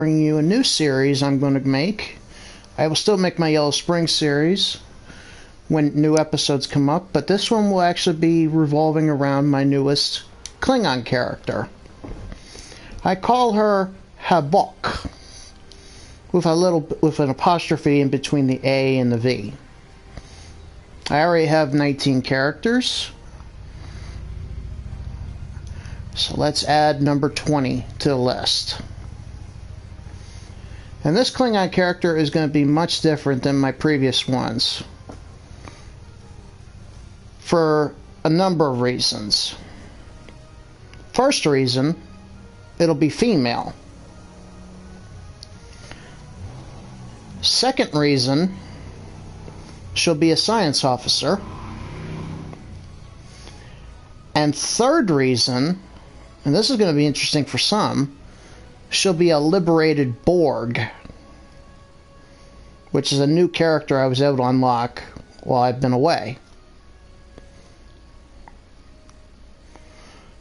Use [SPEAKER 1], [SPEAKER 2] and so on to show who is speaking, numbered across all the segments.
[SPEAKER 1] bring you a new series I'm going to make. I will still make my Yellow Spring series when new episodes come up, but this one will actually be revolving around my newest Klingon character. I call her Havok with an apostrophe in between the A and the V. I already have 19 characters. So let's add number 20 to the list. And this Klingon character is going to be much different than my previous ones for a number of reasons. First reason, it'll be female. Second reason, she'll be a science officer. And third reason, and this is going to be interesting for some, she'll be a liberated Borg, which is a new character I was able to unlock while I've been away.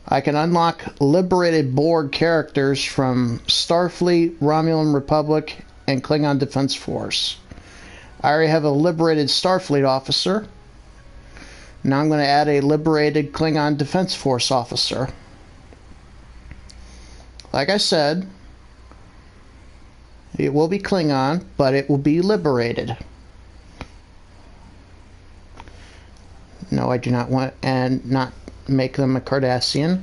[SPEAKER 1] I can unlock liberated Borg characters from Starfleet, Romulan Republic, and Klingon Defense Force. I already have a liberated Starfleet officer. Now I'm going to add a liberated Klingon Defense Force officer. Like I said, it will be Klingon, but it will be liberated. No, I do not want, and not make them a Cardassian.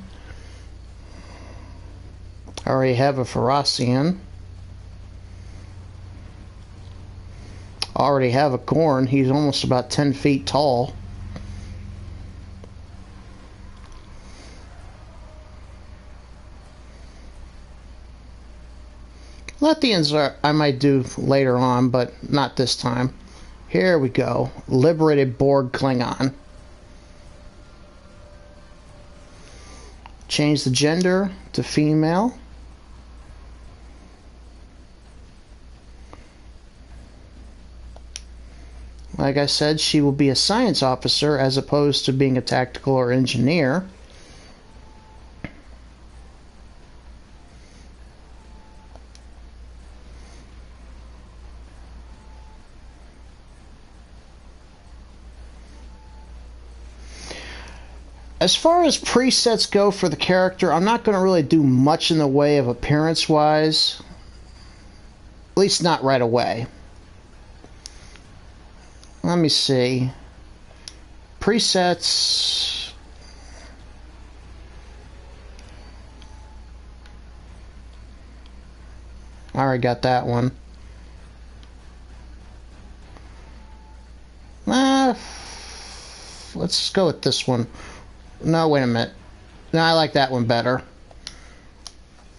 [SPEAKER 1] I already have a Pharasian. I already have a Gorn. He's almost about 10 feet tall. Lathians I might do later on, but not this time. Here we go. Liberated Borg Klingon. Change the gender to female. Like I said, she will be a science officer as opposed to being a tactical or engineer. As far as presets go for the character, I'm not going to really do much in the way of appearance-wise. At least not right away. Let me see. Presets. I already got that one. Let's go with this one. No, wait a minute. No, I like that one better.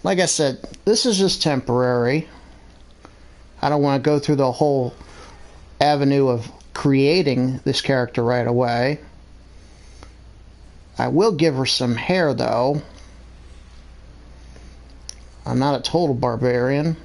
[SPEAKER 1] Like I said, this is just temporary. I don't want to go through the whole avenue of creating this character right away. I will give her some hair, though. I'm not a total barbarian.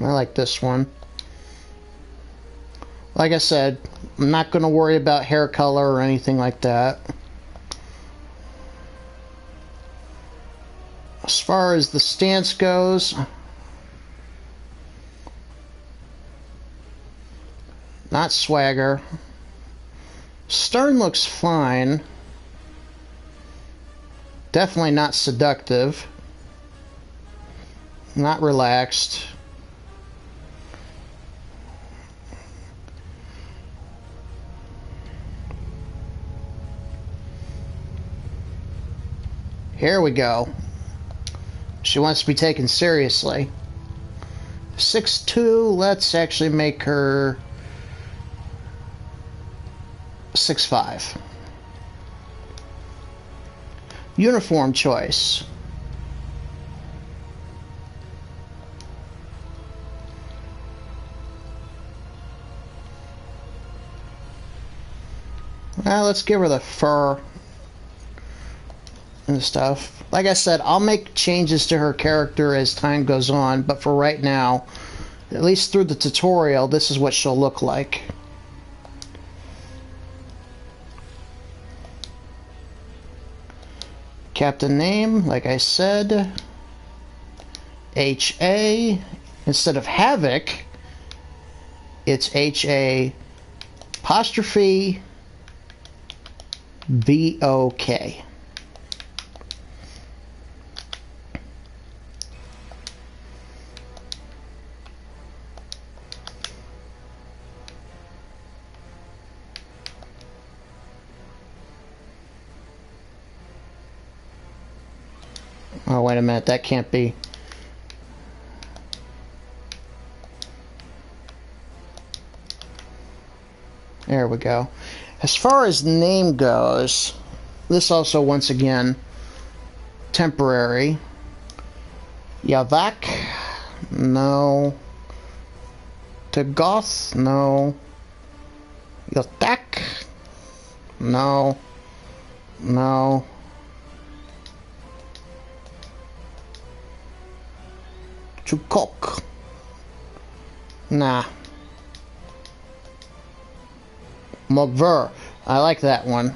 [SPEAKER 1] I like this one. Like I said, I'm not going to worry about hair color or anything like that. As far as the stance goes, not swagger. Stern looks fine. Definitely not seductive. Not relaxed. Here we go. She wants to be taken seriously. 6'2", let's actually make her 6'5". Uniform choice. Well, let's give her the fur and stuff. Like I said, I'll make changes to her character as time goes on, but for right now, At least through the tutorial, this is what she'll look like. Captain name, like I said, H-A. Instead of Havoc, it's H-A apostrophe V-O-K. Oh, wait a minute, that can't be. There we go. As far as name goes, this also, once again, temporary. Yavak? No. Tagoth? No. Yotak? No. No. Chukok? Nah. Mogver. I like that one.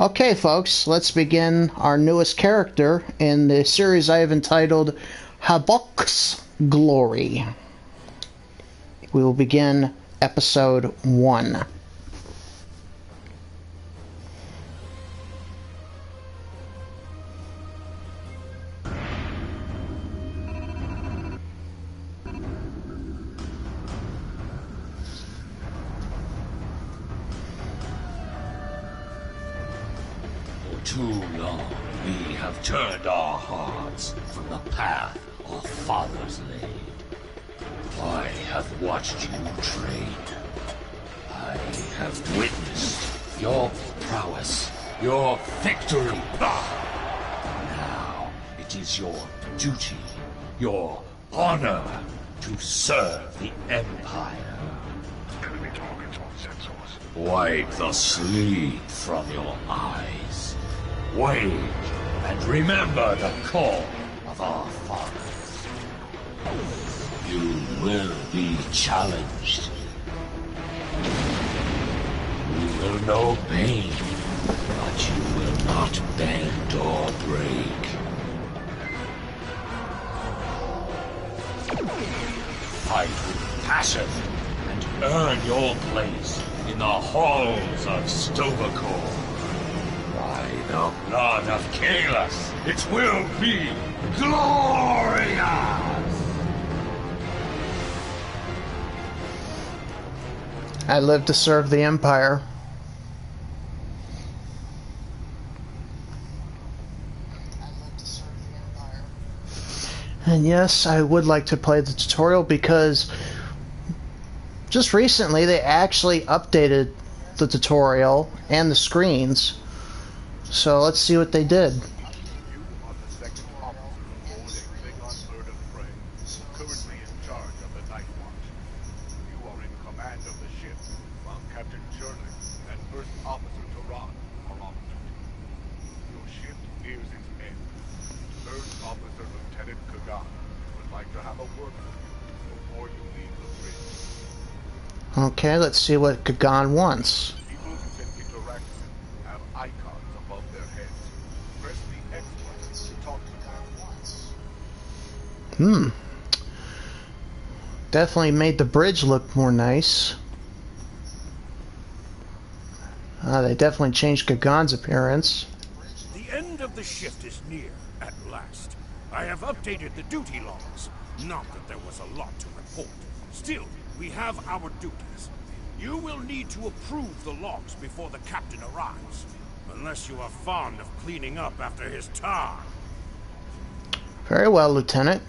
[SPEAKER 1] Okay, folks, let's begin our newest character in the series I have entitled Havok's Glory. We will begin episode 1.
[SPEAKER 2] Too long we have turned our hearts from the path our fathers laid. I have watched you train. I have witnessed your prowess, your victory. Now it is your duty, your honor, to serve the Empire.
[SPEAKER 3] Enemy targets on sensors.
[SPEAKER 2] Wipe the sleep from your eyes. Wait, and remember the call of our fathers. You will be challenged. You will know pain, but you will not bend or break. Fight with passion and earn your place in the halls of Sto-vo-kor. By the blood of Kahless, it will be glorious!
[SPEAKER 1] I live to serve the Empire. And yes, I would like to play the tutorial because just recently they actually updated the tutorial and the screens. So let's see what they did.
[SPEAKER 3] You are the second officer aboard a Klingon bird of prey, currently in charge of the Night Watch. You are in command of the ship, while Captain Churlick and First Officer Taran are off duty. Your ship nears its end. First Officer Lieutenant Kagan would like to have a word with you before you leave the bridge.
[SPEAKER 1] Okay, let's see what Kagan wants.
[SPEAKER 3] People who can interact with him have icons above their heads. Press the X button to talk to them.
[SPEAKER 1] Definitely made the bridge look more nice. They definitely changed Kagan's appearance.
[SPEAKER 4] The end of the shift is near, at last. I have updated the duty logs. Not that there was a lot to report. Still, we have our duties. You will need to approve the logs before the captain arrives. Unless you are fond of cleaning up after his tar.
[SPEAKER 1] Very well, Lieutenant.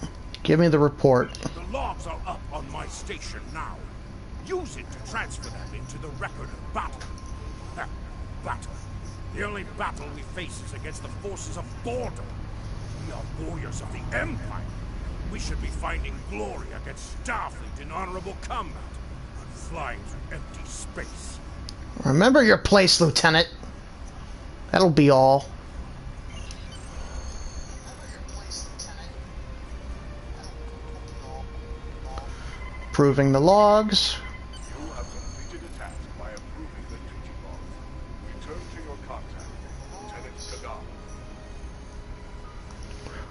[SPEAKER 1] Give me the report.
[SPEAKER 4] The logs are up on my station now. Use it to transfer them into the record of battle. Battle. The only battle we face is against the forces of boredom. We are warriors of the Empire. We should be finding glory against Starfleet in honorable combat, flying through empty space.
[SPEAKER 1] Remember your place, Lieutenant. That'll be all. Approving the logs.
[SPEAKER 3] You have completed a task by approving the duty logs. Return to your contact, Lieutenant Kagan.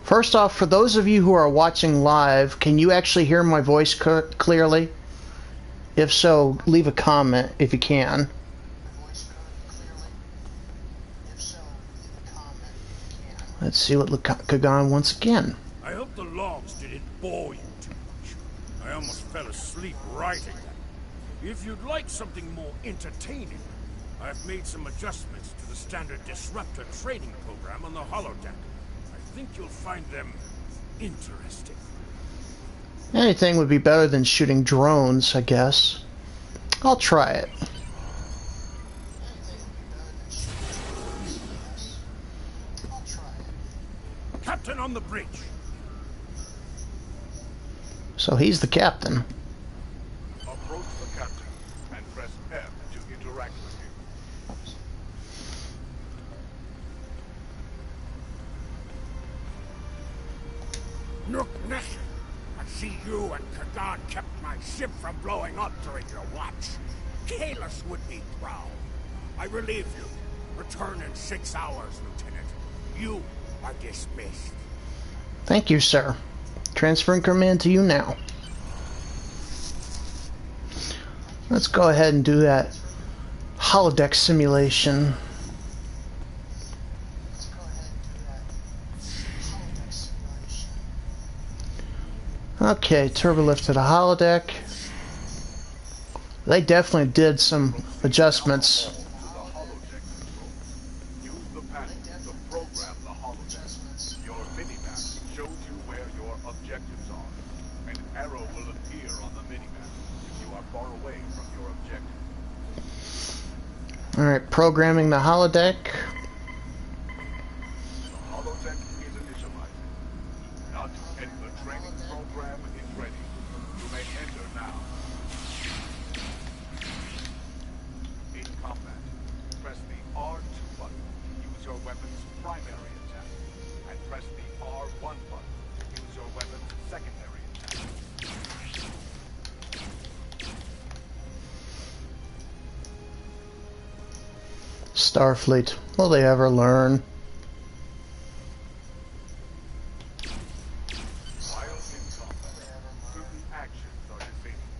[SPEAKER 1] First off, for those of you who are watching live, can you actually hear my voice clearly? If so, leave a comment if you can. Let's see what Kagan wants again.
[SPEAKER 4] I hope the logs didn't bore you too much. I almost fell asleep writing them. If you'd like something more entertaining, I've made some adjustments to the standard Disruptor training program on the holodeck. I think you'll find them interesting.
[SPEAKER 1] Anything would be better than shooting drones, I guess. I'll try it.
[SPEAKER 4] Captain on the bridge.
[SPEAKER 1] So he's the captain.
[SPEAKER 3] Approach the captain and press F to interact with him.
[SPEAKER 4] Nook Neck, I see you and Kagan kept my ship from blowing up during your watch. Kahless would be proud. I relieve you. Return in 6 hours, Lieutenant. You are dismissed.
[SPEAKER 1] Thank you, sir. Transferring command to you now. Let's go ahead and do that holodeck simulation. Okay, turbo lift to the holodeck. They definitely did some adjustments.
[SPEAKER 3] To the holodeck control. Use the panel to program the holodeck. Your minimap shows you where your objectives are. An arrow will appear on the minimap if you are far away from your objective.
[SPEAKER 1] Alright, programming the holodeck.
[SPEAKER 3] The holodeck is initializing. Not and the training program is ready. You may enter now. In combat, press the R2 button to use your weapon's primary attack, and press the R1 button to use your weapon's secondary attack.
[SPEAKER 1] Starfleet. Will they ever learn?
[SPEAKER 3] While in combat, certain actions are disabled.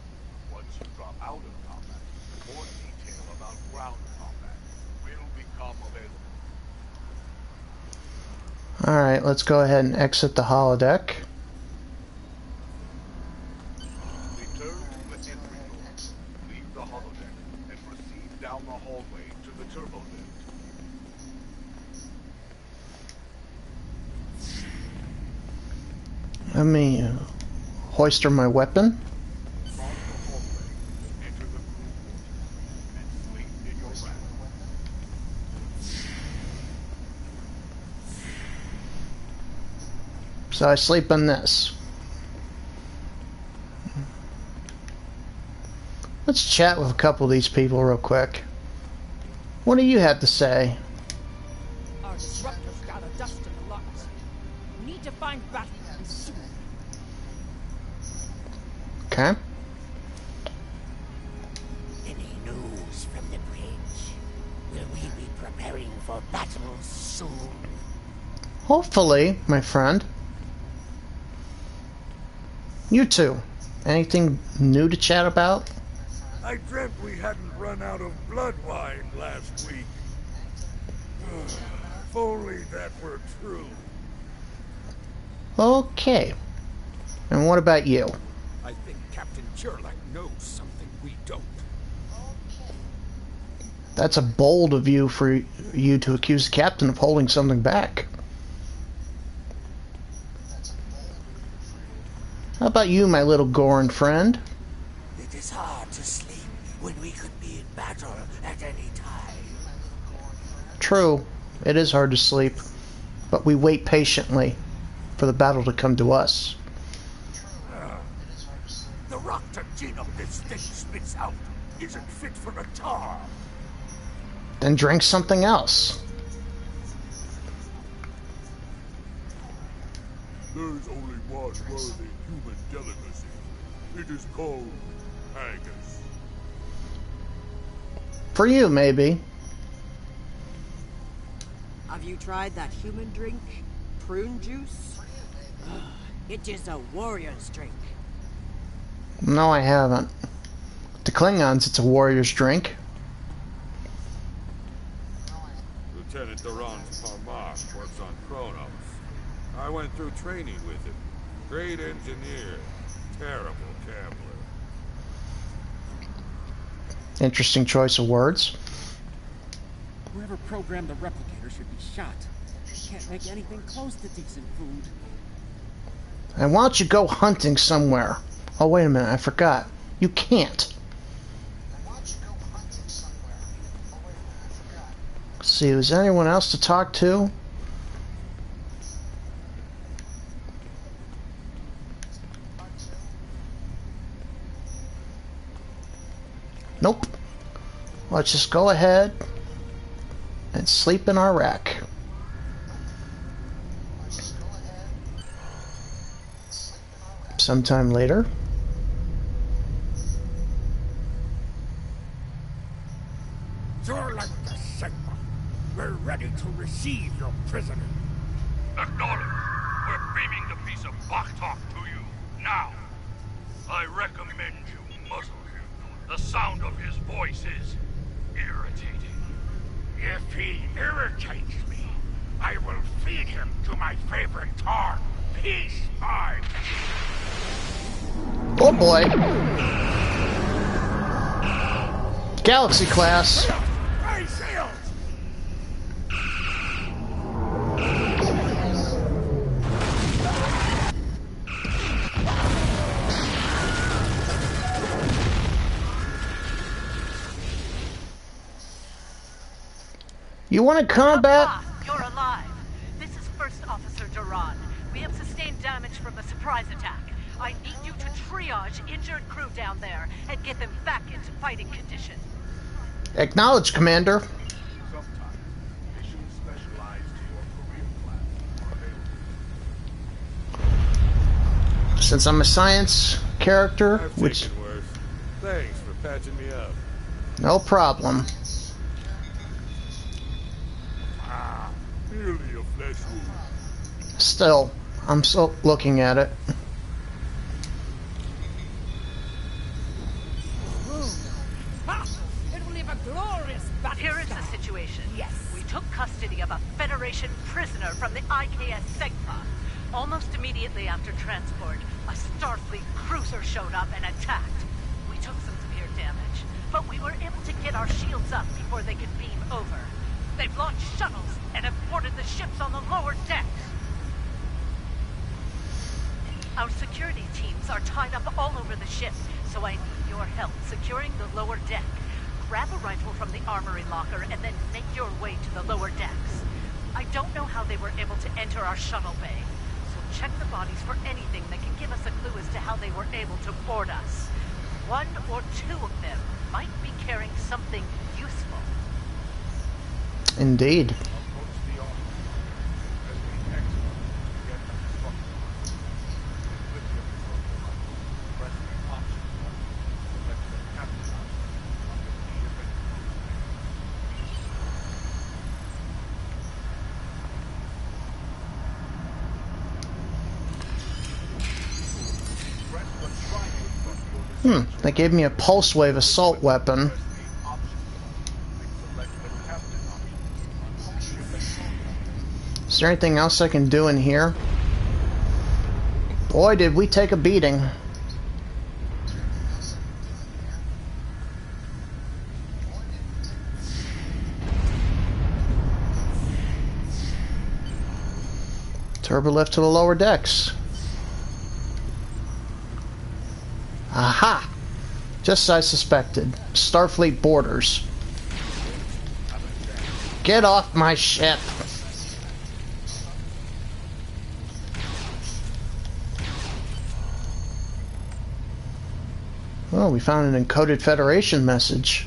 [SPEAKER 3] Once you drop out of combat, more detail about ground combat will become available.
[SPEAKER 1] Alright, let's go ahead and exit the holodeck.
[SPEAKER 3] Return to the entry door. Leave the holodeck and proceed down the hallway to the turbo lift.
[SPEAKER 1] Let me hoister my weapon.
[SPEAKER 3] Cross the hallway, enter the crew quarters, and sleep in your raft.
[SPEAKER 1] So I sleep in this. Let's chat with a couple of these people real quick. What do you have to say?
[SPEAKER 5] Our disruptors got a dust in the lots. We need to find Batman soon.
[SPEAKER 1] Okay.
[SPEAKER 6] Any news from the bridge? Will we be preparing for battle soon?
[SPEAKER 1] Hopefully, my friend. You two. Anything new to chat about?
[SPEAKER 4] I dreamt we hadn't run out of blood wine last week. If only that were true.
[SPEAKER 1] Okay. And what about you?
[SPEAKER 4] I think Captain Churlak knows something we don't.
[SPEAKER 1] That's a bold of you for you to accuse the captain of holding something back. How about you, my little Goran friend?
[SPEAKER 6] It is hard to sleep when we could be in battle at any time.
[SPEAKER 1] True, it is hard to sleep, but we wait patiently for the battle to come to us.
[SPEAKER 4] The Rocta genome this thing spits out isn't fit for a tar.
[SPEAKER 1] Then drink something else.
[SPEAKER 4] There's only one worthy human delicacy. It is cold, Haggis.
[SPEAKER 1] For you, maybe.
[SPEAKER 7] Have you tried that human drink? Prune juice? It is a warrior's drink.
[SPEAKER 1] No, I haven't. To Klingons, it's a warrior's drink.
[SPEAKER 4] Lieutenant Duran's Parmar works on Kronos. I went through training with him. Great engineer, terrible gambler.
[SPEAKER 1] Interesting choice of words.
[SPEAKER 8] Whoever programmed the replicator should be shot. Can't make anything close to decent food.
[SPEAKER 1] And why don't you go hunting somewhere? Oh, wait a minute, I forgot. You can't. Let's see, is there anyone else to talk to? Nope. Let's just go ahead and sleep in our rack. Sometime later.
[SPEAKER 4] Zorlak the Sigma, we're ready to receive your prisoner.
[SPEAKER 3] Acknowledge. We're beaming the piece of Bachtok to you, now. I recommend you muzzle him. The sound of his voice is irritating.
[SPEAKER 4] If he irritates me, I will feed him to my favorite tar, Peace Mine.
[SPEAKER 1] Oh boy. Galaxy class.
[SPEAKER 4] Ray Shields!
[SPEAKER 1] You want to combat?
[SPEAKER 5] You're alive. This is First Officer Duran. We have sustained damage from the surprise attack. I need you to triage injured crew down there and get them back into fighting condition.
[SPEAKER 1] Acknowledge, Commander.
[SPEAKER 3] Sometimes, missions specialized to your career class are available.
[SPEAKER 1] Since I'm a science character,
[SPEAKER 4] I've
[SPEAKER 1] which
[SPEAKER 4] taken worse. Thanks for patching me up.
[SPEAKER 1] no problem.
[SPEAKER 4] Merely a flesh wound.
[SPEAKER 1] Still, I'm still looking at it.
[SPEAKER 5] Ha! It will leave a glorious battle. Here is the situation. Yes. We took custody of a Federation prisoner from the IKS Segpa. Almost immediately after transport, a Starfleet cruiser showed up and attacked. We took some severe damage, but we were able to get our shields up before they could beam over. They've launched shuttles and have boarded the ships on the lower decks. Our security teams are tied up all over the ship, so I need your help securing the lower deck. Grab a rifle from the armory locker and then make your way to the lower decks. I don't know how they were able to enter our shuttle bay, so check the bodies for anything that can give us a clue as to how they were able to board us. One or two of them might be carrying something useful.
[SPEAKER 1] Indeed.
[SPEAKER 3] Approach the office. Investigate excellent. Get instructions. Flip your control button. Press the option button. Select the captain option. Under the event. Press the triangle button.
[SPEAKER 1] They gave me a pulse wave assault weapon.
[SPEAKER 3] Press the option button. Select the captain option. Under the event.
[SPEAKER 1] Is there anything else I can do in here? Boy, did we take a beating. Turbolift to the lower decks. Aha! Just as I suspected. Starfleet boarders. Get off my ship! Oh, we found an encoded Federation message.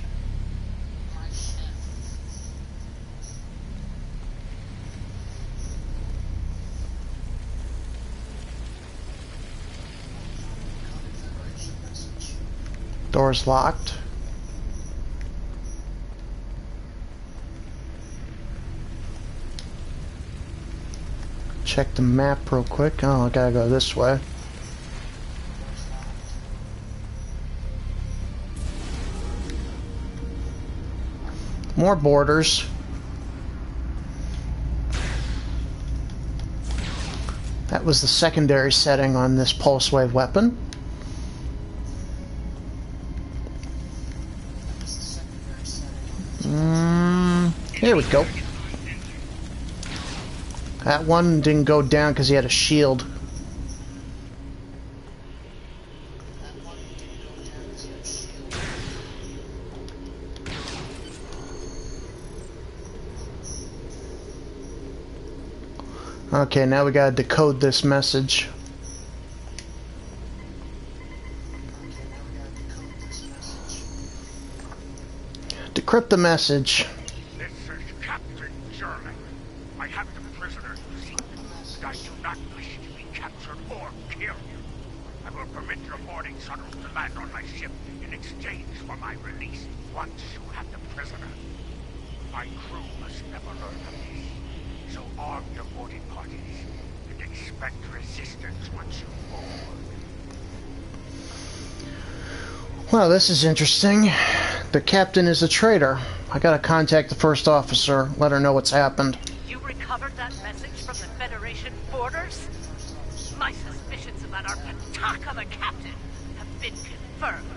[SPEAKER 1] Door's locked. Check the map real quick. Oh, I gotta go this way. More borders. That was the secondary setting on this pulse wave weapon. Here we go. That one didn't go down because he had a shield. Okay, now we gotta decode this message. Decrypt the message.
[SPEAKER 4] This is Captain Jerling. I have the prisoner you seek, and I do not wish to be captured or killed. I will permit your boarding shuttle to land on my ship in exchange for my release once you have the prisoner. My crew must never learn of this, so arm your boarding parties and expect resistance once you board.
[SPEAKER 1] Well, this is interesting. The captain is a traitor. I gotta contact the first officer, let her know what's happened.
[SPEAKER 5] You recovered that message from the Federation borders? My suspicions about our Pataka the captain have been confirmed.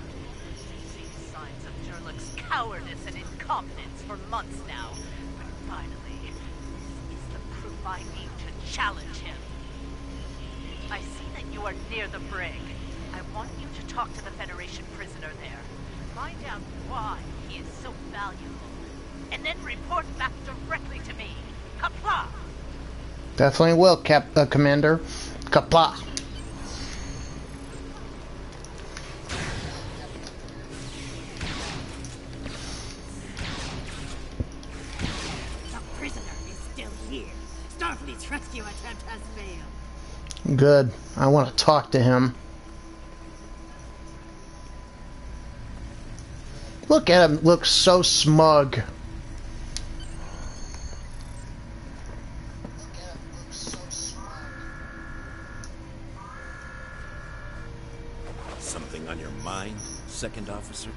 [SPEAKER 5] I've seen signs of Jerlik's cowardice and incompetence for months now. But finally, this is the proof I need to challenge him. I see that you are near the brig. I want you to talk to the Federation prisoner there. Find out why he is so valuable. And then report back directly to me. Kapla!
[SPEAKER 1] Definitely will, Commander. Kapla!
[SPEAKER 7] The prisoner is still here. Starfleet's rescue attempt has failed.
[SPEAKER 1] Good. I want to talk to him. Look at him, looks so smug.
[SPEAKER 9] Something on your mind, second officer?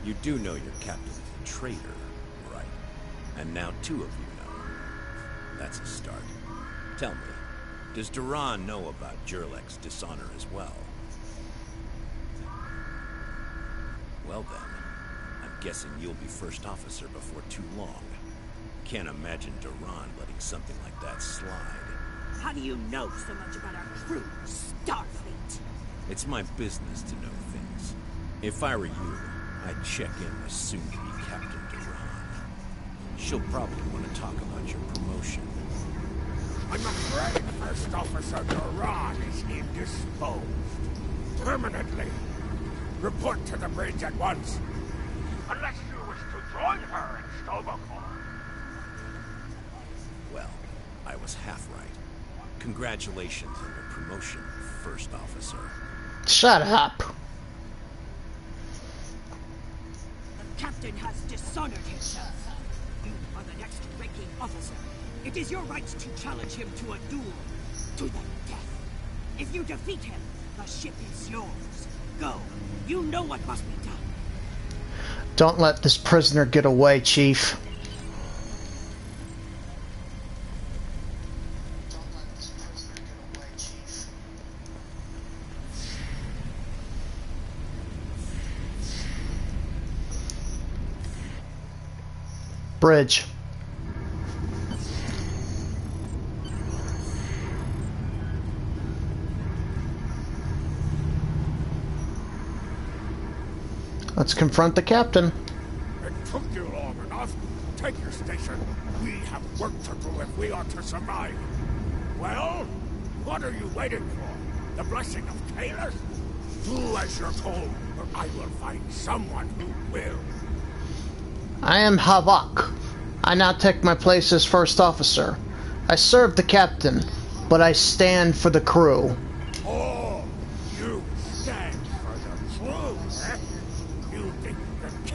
[SPEAKER 9] You do know your captain's a traitor, right? And now two of you know. That's a start. Tell me, does Duran know about Jerlik's dishonor as well? Well then, I'm guessing you'll be first officer before too long. Can't imagine Duran letting something like that slide.
[SPEAKER 7] How do you know so much about our crew, Starfleet?
[SPEAKER 9] It's my business to know things. If I were you, I'd check in with soon-to-be Captain Duran. She'll probably want to talk about your promotion.
[SPEAKER 4] I'm afraid First Officer Duran is indisposed. Permanently. Report to the bridge at once. Unless you wish to join her in Sto-Vo-Kor.
[SPEAKER 9] Well, I was half right. Congratulations on your promotion, First Officer.
[SPEAKER 1] Shut up.
[SPEAKER 7] The captain has dishonored himself. You are the next ranking officer. It is your right to challenge him to a duel. To the death. If you defeat him, the ship is yours. Go. You know what must be done.
[SPEAKER 1] Don't let this prisoner get away, Chief. Bridge. Let's confront the captain.
[SPEAKER 4] It took you long enough. Take your station. We have work to do if we are to survive. Well, what are you waiting for? The blessing of Kahless? Do as you're told, or I will find someone who will.
[SPEAKER 1] I am Havok. I now take my place as first officer. I serve the captain, but I stand for the crew.
[SPEAKER 4] All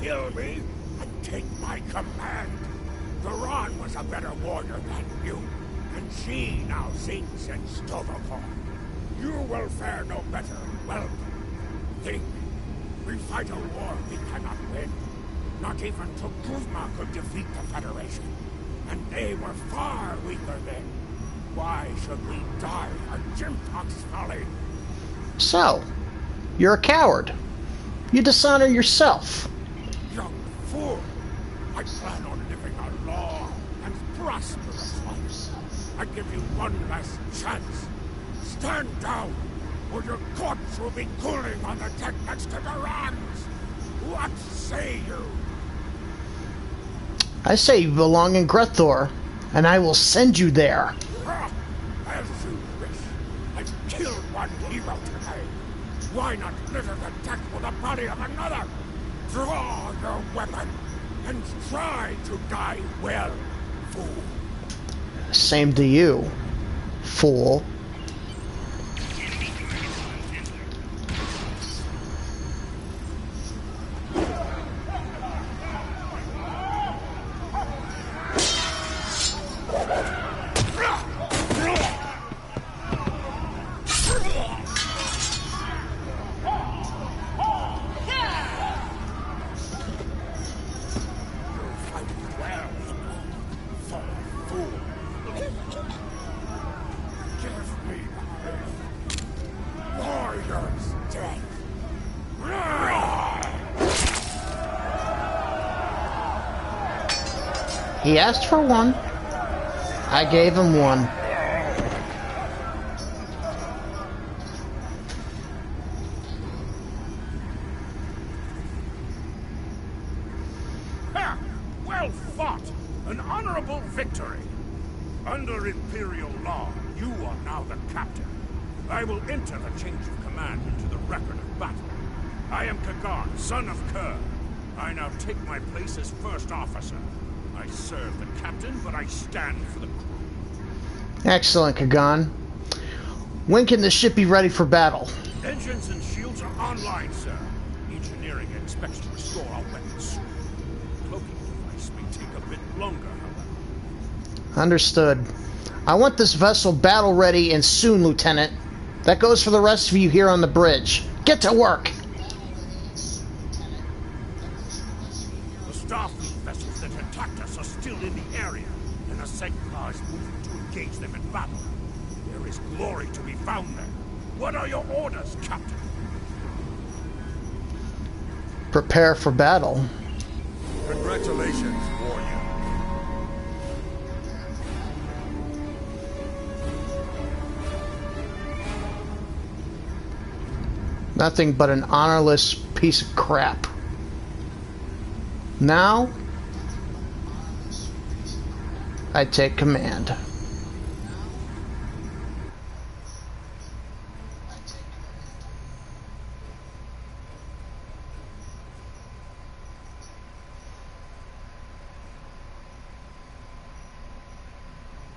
[SPEAKER 4] kill me and take my command. Duran was a better warrior than you, and she now sings in Sto-vo-kor. You will fare no better. Well, think. We fight a war we cannot win. Not even Tukuzma could defeat the Federation. And they were far weaker then. Why should we die for Jimtok's folly?
[SPEAKER 1] So, you're a coward. You dishonor yourself.
[SPEAKER 4] Young fool! I plan on living a long and prosperous life. I give you one last chance. Stand down, or your corpse will be cooling on the deck next to Duran's. What say you?
[SPEAKER 1] I say you belong in Grethor, and I will send you there.
[SPEAKER 4] As you wish. I've killed one hero today. Why not litter the deck with the body of another? Draw your weapon and try to die well, fool.
[SPEAKER 1] Same to you, fool. He asked for one. I gave him one.
[SPEAKER 4] Ha! Well fought! An honorable victory! Under Imperial law, you are now the captain. I will enter the change of command into the record of battle. I am Kagan, son of Kerr. I now take my place as first officer. I serve the captain, but I stand for the crew.
[SPEAKER 1] Excellent, Kagan. When can the ship be ready for battle?
[SPEAKER 4] Engines and shields are online, sir. Engineering expects to restore our weapons soon. Cloaking device may take a bit longer, however.
[SPEAKER 1] Understood. I want this vessel battle ready and soon, Lieutenant. That goes for the rest of you here on the bridge. Get to work!
[SPEAKER 4] The Starfleet vessels that attacked us are still in the area, and the Segpa is moving to engage them in battle. There is glory to be found there. What are your orders, Captain?
[SPEAKER 1] Prepare for battle.
[SPEAKER 4] Congratulations, warrior.
[SPEAKER 1] Nothing but an honorless piece of crap. Now, I take command.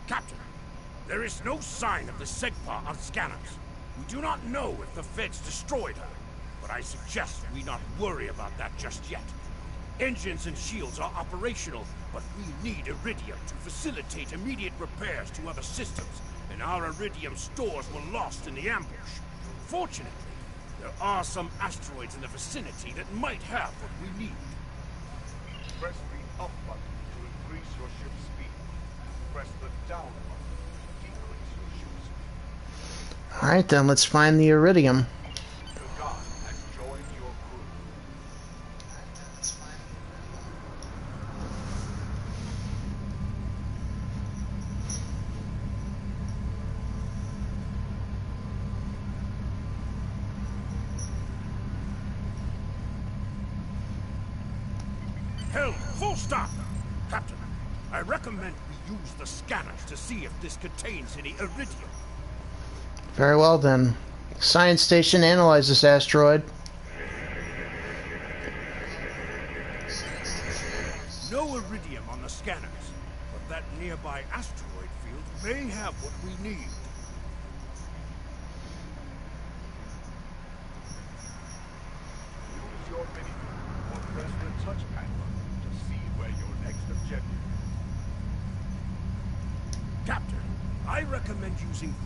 [SPEAKER 4] Captain, there is no sign of the Segpa on scanners. We do not know if the Feds destroyed her, but I suggest we not worry about that just yet. Engines and shields are operational, but we need Iridium to facilitate immediate repairs to other systems, and our Iridium stores were lost in the ambush. Fortunately, there are some asteroids in the vicinity that might have what we need.
[SPEAKER 3] Press the up button to increase your ship's speed. Press the down button to decrease your ship's speed.
[SPEAKER 1] Alright then, let's find the Iridium.
[SPEAKER 3] Kagan has joined your crew.
[SPEAKER 4] Helm, full stop! Captain, I recommend we use the scanners to see if this contains any Iridium.
[SPEAKER 1] Very well then. Science station, analyze this asteroid.
[SPEAKER 4] No Iridium on the scanners, but that nearby asteroid field may have what we need.
[SPEAKER 3] Use your mini or press the touch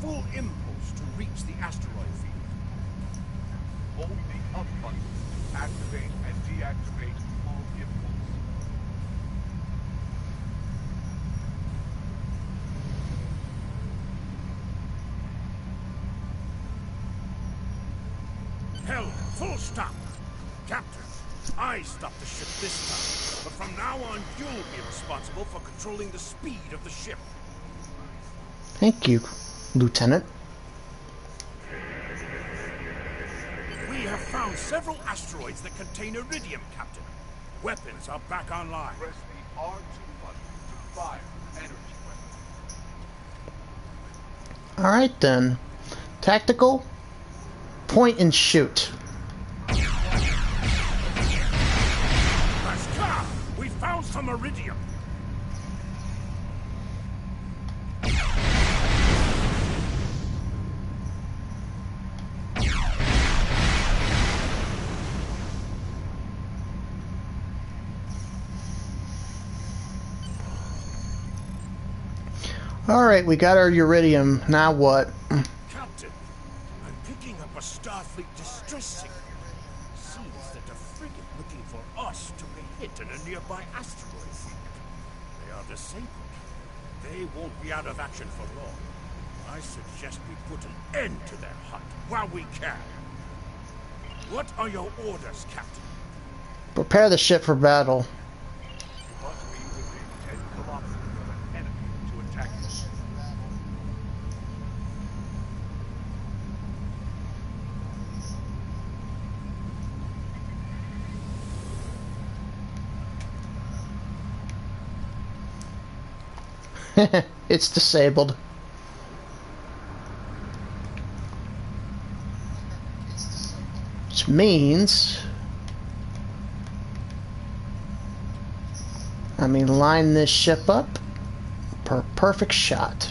[SPEAKER 4] full impulse to reach the asteroid field.
[SPEAKER 3] Hold the up button to activate and deactivate full impulse.
[SPEAKER 4] Hell, full stop. Captain, I stopped the ship this time, but from now on you'll be responsible for controlling the speed of the ship.
[SPEAKER 1] Thank you, Lieutenant.
[SPEAKER 4] We have found several asteroids that contain iridium, Captain. Weapons are back online.
[SPEAKER 3] Press the R2 button to fire energy weapons.
[SPEAKER 1] Alright then. Tactical, point and shoot.
[SPEAKER 4] Laskar, we found some iridium.
[SPEAKER 1] Alright, we got our uridium. Now what?
[SPEAKER 4] Captain, I'm picking up a Starfleet distress signal. Seems that a frigate looking for us took a hit in a nearby asteroid field. They are disabled. They won't be out of action for long. I suggest we put an end to their hunt while we can. What are your orders, Captain?
[SPEAKER 1] Prepare the ship for battle.
[SPEAKER 3] You must be within 10 kilometers of an enemy to attack you.
[SPEAKER 1] It's disabled. Which means I mean line this ship up per perfect shot.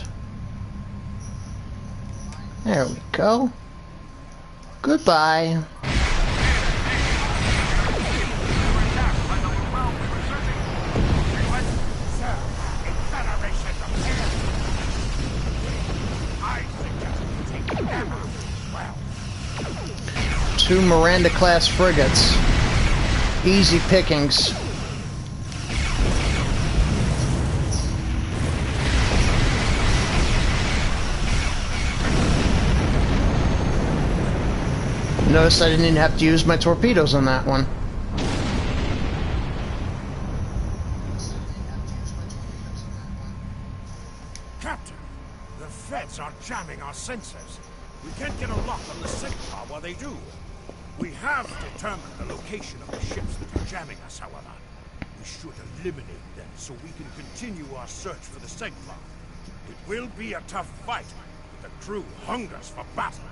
[SPEAKER 1] There we go. Goodbye. Two Miranda-class frigates. Easy pickings. Notice I didn't even have to use my torpedoes on that one.
[SPEAKER 4] Captain, the Feds are jamming our sensors. We can't get a lock on the Sigma while they do. We have determined the location of the ships that are jamming us, however. We should eliminate them so we can continue our search for the Sigma. It will be a tough fight, but the crew hungers for battle.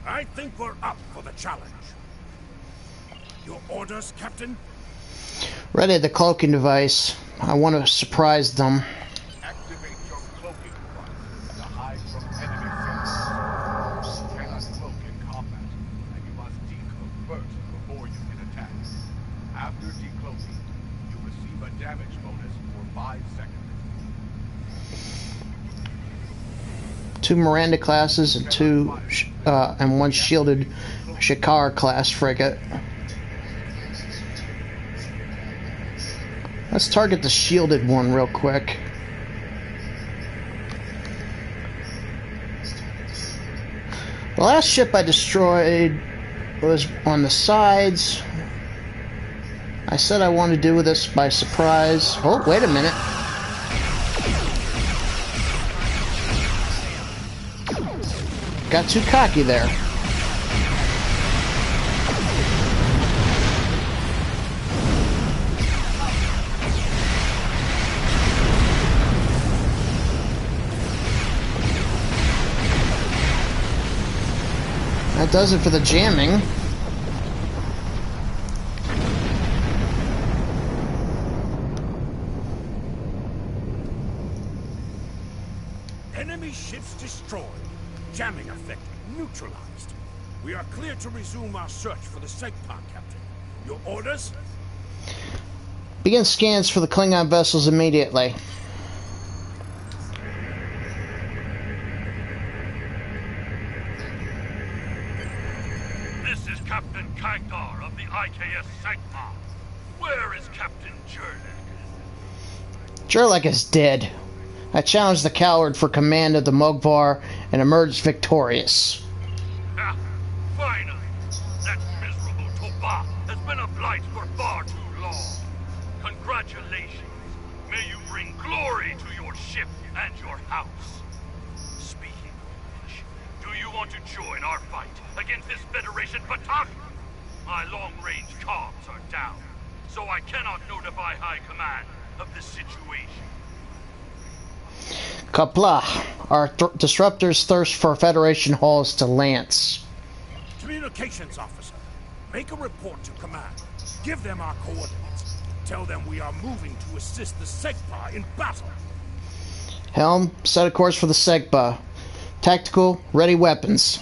[SPEAKER 4] I think we're up for the challenge. Your orders, Captain?
[SPEAKER 1] Ready the cloaking device. I want to surprise them.
[SPEAKER 3] Activate your cloaking device to hide from enemy sensors. You cannot cloak in combat, and you must decloak first before you can attack. After decloaking, you receive a damage bonus for 5 seconds.
[SPEAKER 1] Two Miranda classes and one shielded Shakar class frigate. Let's target the shielded one real quick. The last ship I destroyed was on the sides. I said I wanted to do this by surprise. Oh, wait a minute. Got too cocky there. That does it for the jamming.
[SPEAKER 4] Enemy ships destroyed. Jamming effect neutralized. We are clear to resume our search for the Segpod, Captain. Your orders?
[SPEAKER 1] Begin scans for the Klingon vessels immediately.
[SPEAKER 2] Captain Kagdar of the IKS Segma. Where is Captain Jurlek?
[SPEAKER 1] Jurlek is dead. I challenged the coward for command of the Mogvar and emerged victorious.
[SPEAKER 2] Ah, finally! That miserable Toba has been a blight for far too long. Congratulations. May you bring glory to your ship and your house. Speaking of which, do you want to join our fight against this Federation battalion? My long-range comms are down, so I cannot notify High Command of the situation.
[SPEAKER 1] Kapla, our disruptors thirst for Federation halls to lance.
[SPEAKER 4] Communications officer, make a report to command. Give them our coordinates. Tell them we are moving to assist the Segpa in battle.
[SPEAKER 1] Helm, set a course for the Segpa. Tactical, ready weapons.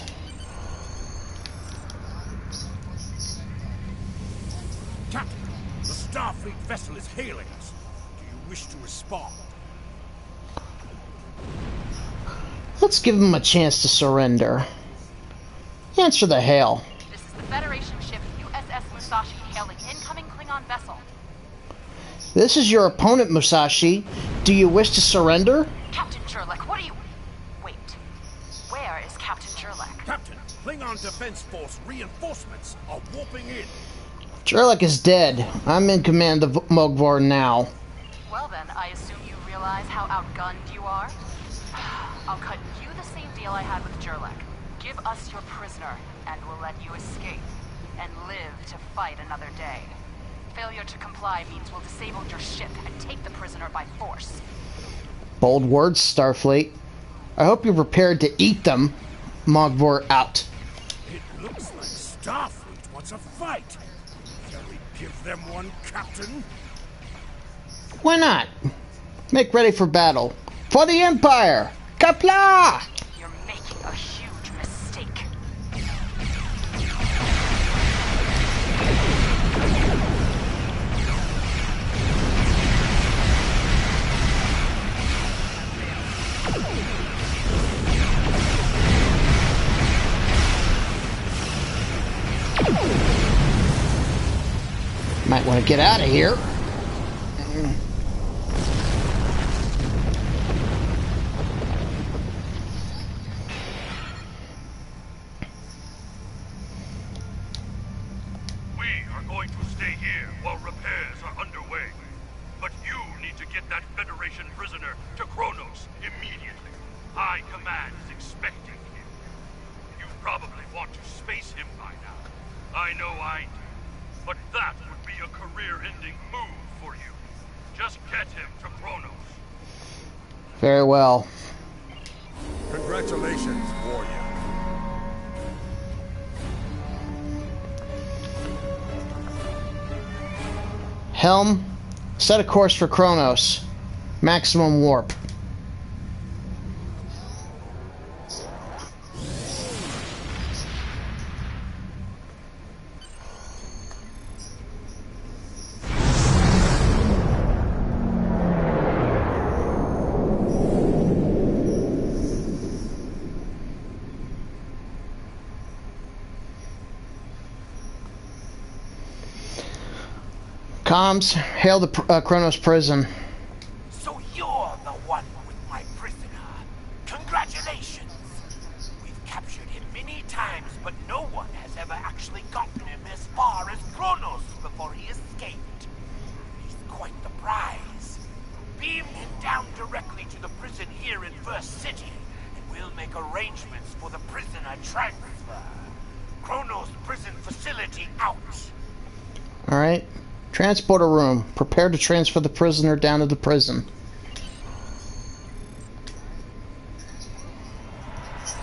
[SPEAKER 4] Captain, the Starfleet vessel is hailing us. Do you wish to respond?
[SPEAKER 1] Let's give them a chance to surrender. Answer the hail.
[SPEAKER 10] This is the Federation ship USS Musashi hailing incoming Klingon vessel.
[SPEAKER 1] This is your opponent, Musashi. Do you wish to surrender?
[SPEAKER 10] Captain Jurlek, what are you... Wait. Where is Captain Jurlek?
[SPEAKER 4] Captain, Klingon Defense Force reinforcements are warping in.
[SPEAKER 1] Jurlek is dead. I'm in command of Mogvar now.
[SPEAKER 10] Well then, I assume you realize how outgunned you are? I'll cut you the same deal I had with Jurlek. Give us your prisoner, and we'll let you escape, and live to fight another day. Failure to comply means we'll disable your ship and take the prisoner by force.
[SPEAKER 1] Bold words, Starfleet. I hope you're prepared to eat them. Mogvar out.
[SPEAKER 4] It looks like Starfleet wants a fight. Shall we give them one, Captain?
[SPEAKER 1] Why not? Make ready for battle. For the Empire! Kapla!
[SPEAKER 10] You're making a huge mistake.
[SPEAKER 1] Might want to get out of here. Very well.
[SPEAKER 4] Congratulations, warrior.
[SPEAKER 1] Helm, set a course for Kronos. Maximum warp. Comms, hail the Kronos prison.
[SPEAKER 6] So you're the one with my prisoner. Congratulations! We've captured him many times, but no one has ever actually gotten him as far as Kronos before he escaped. He's quite the prize. Beam him down directly to the prison here in First City, and we'll make arrangements for the prisoner transfer. Kronos prison facility out.
[SPEAKER 1] Alright. Transporter room. Prepare to transfer the prisoner down to the prison.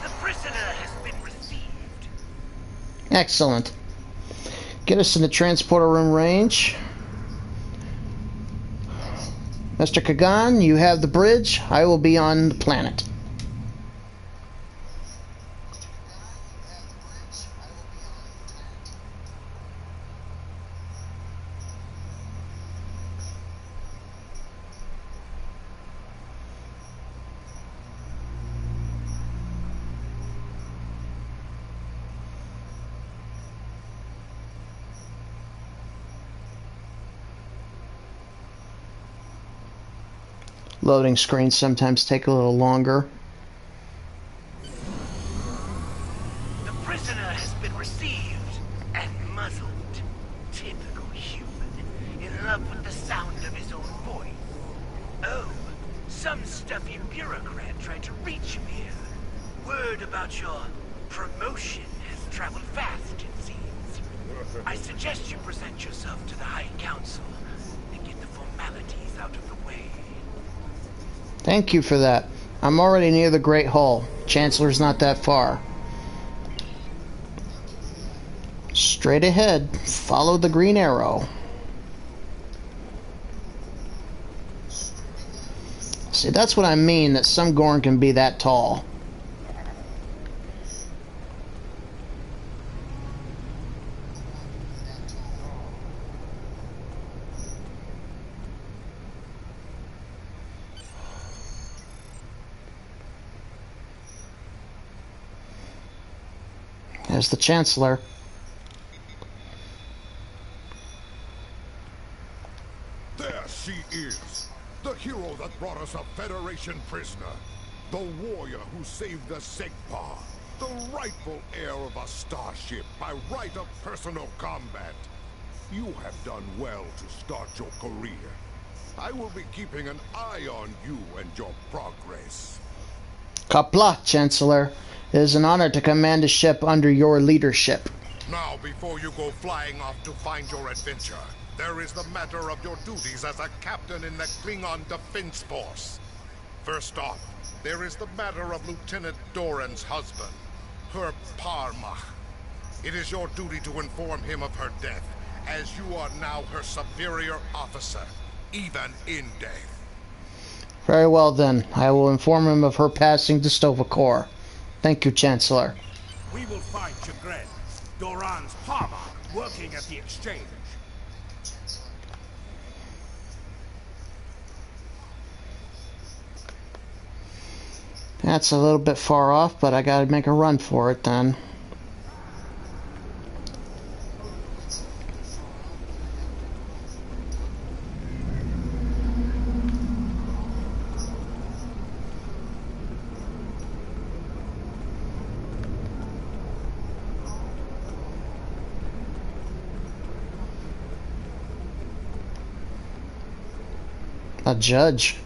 [SPEAKER 6] The prisoner has been received.
[SPEAKER 1] Excellent. Get us in the transporter room range. Mr. Kagan, you have the bridge. I will be on the planet. loading screens sometimes take a little longer.
[SPEAKER 6] The prisoner has been received and muzzled. Typical human, in love with the sound of his own voice. Oh, some stuffy bureaucrat tried to reach him here. Word about your promotion has traveled fast, it seems. I suggest you present yourself to the High Council and get the formalities out of the way.
[SPEAKER 1] Thank you for that. I'm already near the Great Hall. Chancellor's not that far. Straight ahead. Follow the green arrow. See, that's what I mean, that some Gorn can be that tall. There's the Chancellor.
[SPEAKER 11] There she is. The hero that brought us a Federation prisoner. The warrior who saved the Segpar. The rightful heir of a starship by right of personal combat. You have done well to start your career. I will be keeping an eye on you and your progress.
[SPEAKER 1] Qapla', Chancellor. It is an honor to command a ship under your leadership.
[SPEAKER 11] Now, before you go flying off to find your adventure, there is the matter of your duties as a captain in the Klingon Defense Force. First off, there is the matter of Lieutenant Doran's husband, her Parmach. It is your duty to inform him of her death, as you are now her superior officer, even in death.
[SPEAKER 1] Very well then. I will inform him of her passing to Sto-vo-kor. Thank you, Chancellor.
[SPEAKER 4] We will find Chagrin, Doran's Parmach, working at the exchange.
[SPEAKER 1] That's a little bit far off, but I gotta make a run for it then. A judge.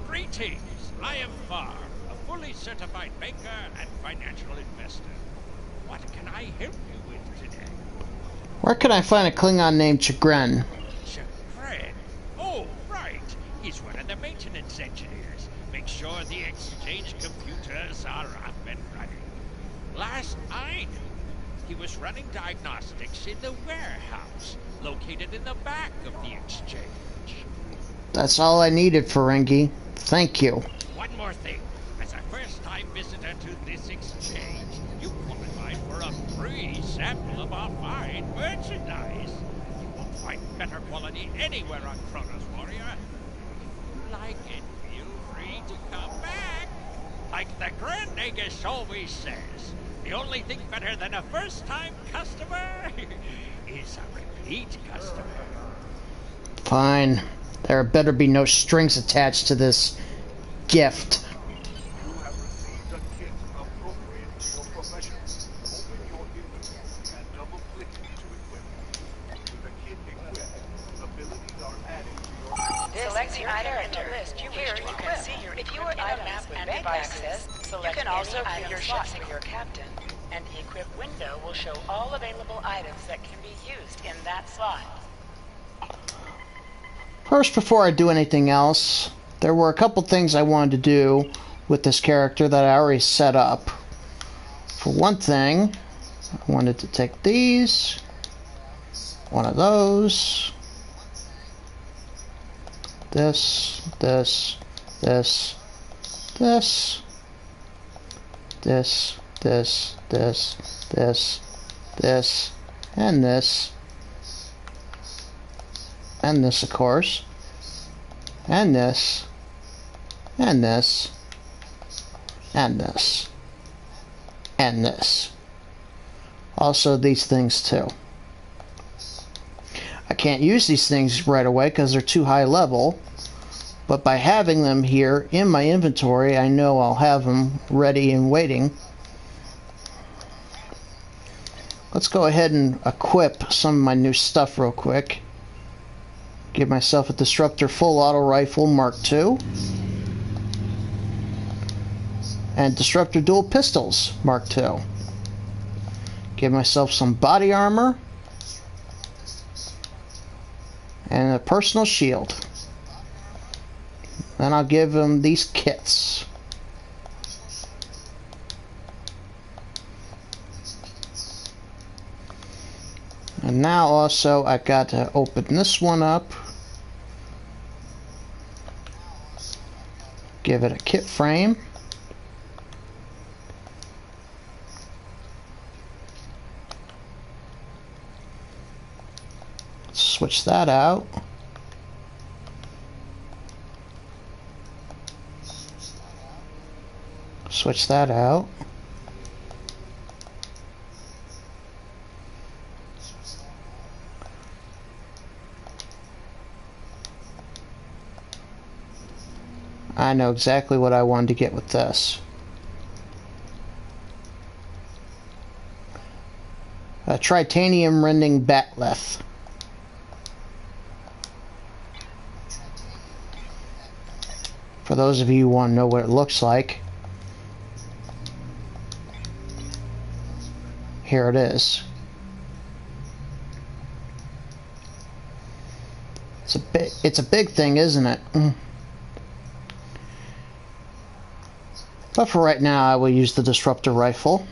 [SPEAKER 4] Greetings. I am Far, a fully certified banker and financial investor. What can I help you with today?
[SPEAKER 1] Where can I find a Klingon named Chagrin?
[SPEAKER 4] Chagrin? Oh, right. He's one of the maintenance engineers. Make sure the exchange computers are up and running. Last I knew, he was running diagnostics in the warehouse, located in the back of the exchange.
[SPEAKER 1] That's all I needed, Ferengi. Thank you.
[SPEAKER 4] One more thing. As a first-time visitor to this exchange, you qualify for a free sample of our fine merchandise. You won't find better quality anywhere on Kronos, Warrior. If you like it, feel free to come back. Like the Grand Nagus always says, the only thing better than a first-time customer is a repeat customer.
[SPEAKER 1] Fine. There better be no strings attached to this gift.
[SPEAKER 3] You have received a kit appropriate to your profession. Open your inventory and double-click to equip. With the kit equipped, abilities are added to your...
[SPEAKER 12] Select the item in the list you wish to equip. If you are in a map and devices, you can also view your ship for your captain, and the equip window will show all available items that can be used in that slot.
[SPEAKER 1] First, before I do anything else, there were a couple things I wanted to do with this character that I already set up. For one thing, I wanted to take these, one of those, this, this, this, this, this, this, this, this, this, and this, of course. and this, and this, and this, and this. Also these things too. I can't use these things right away because they're too high level, but by having them here in my inventory, I know I'll have them ready and waiting. Let's go ahead and equip some of my new stuff real quick. Give myself a Disruptor Full Auto Rifle Mark II and Disruptor Dual Pistols Mark II. Give myself some body armor and a personal shield. Then I'll give them these kits. And now also I got to open this one up. Give it a kit frame. Switch that out. Switch that out. I know exactly what I wanted to get with this. A Tritanium Rending Batleth. For those of you who want to know what it looks like, here it is. It's a big thing, isn't it? But for right now, I will use the Disruptor Rifle.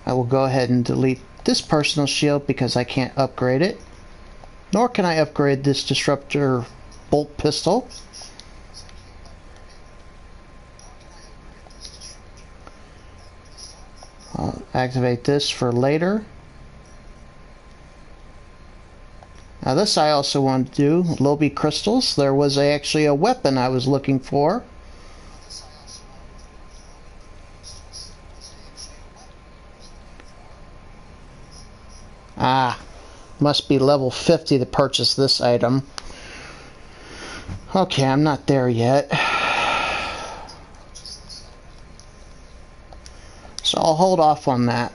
[SPEAKER 1] I will go ahead and delete this personal shield because I can't upgrade it. Nor can I upgrade this Disruptor Bolt Pistol. I'll activate this for later. Now this I also want to do, Lobi Crystals. There was actually a weapon I was looking for. Ah, must be level 50 to purchase this item. Okay, I'm not there yet. So I'll hold off on that.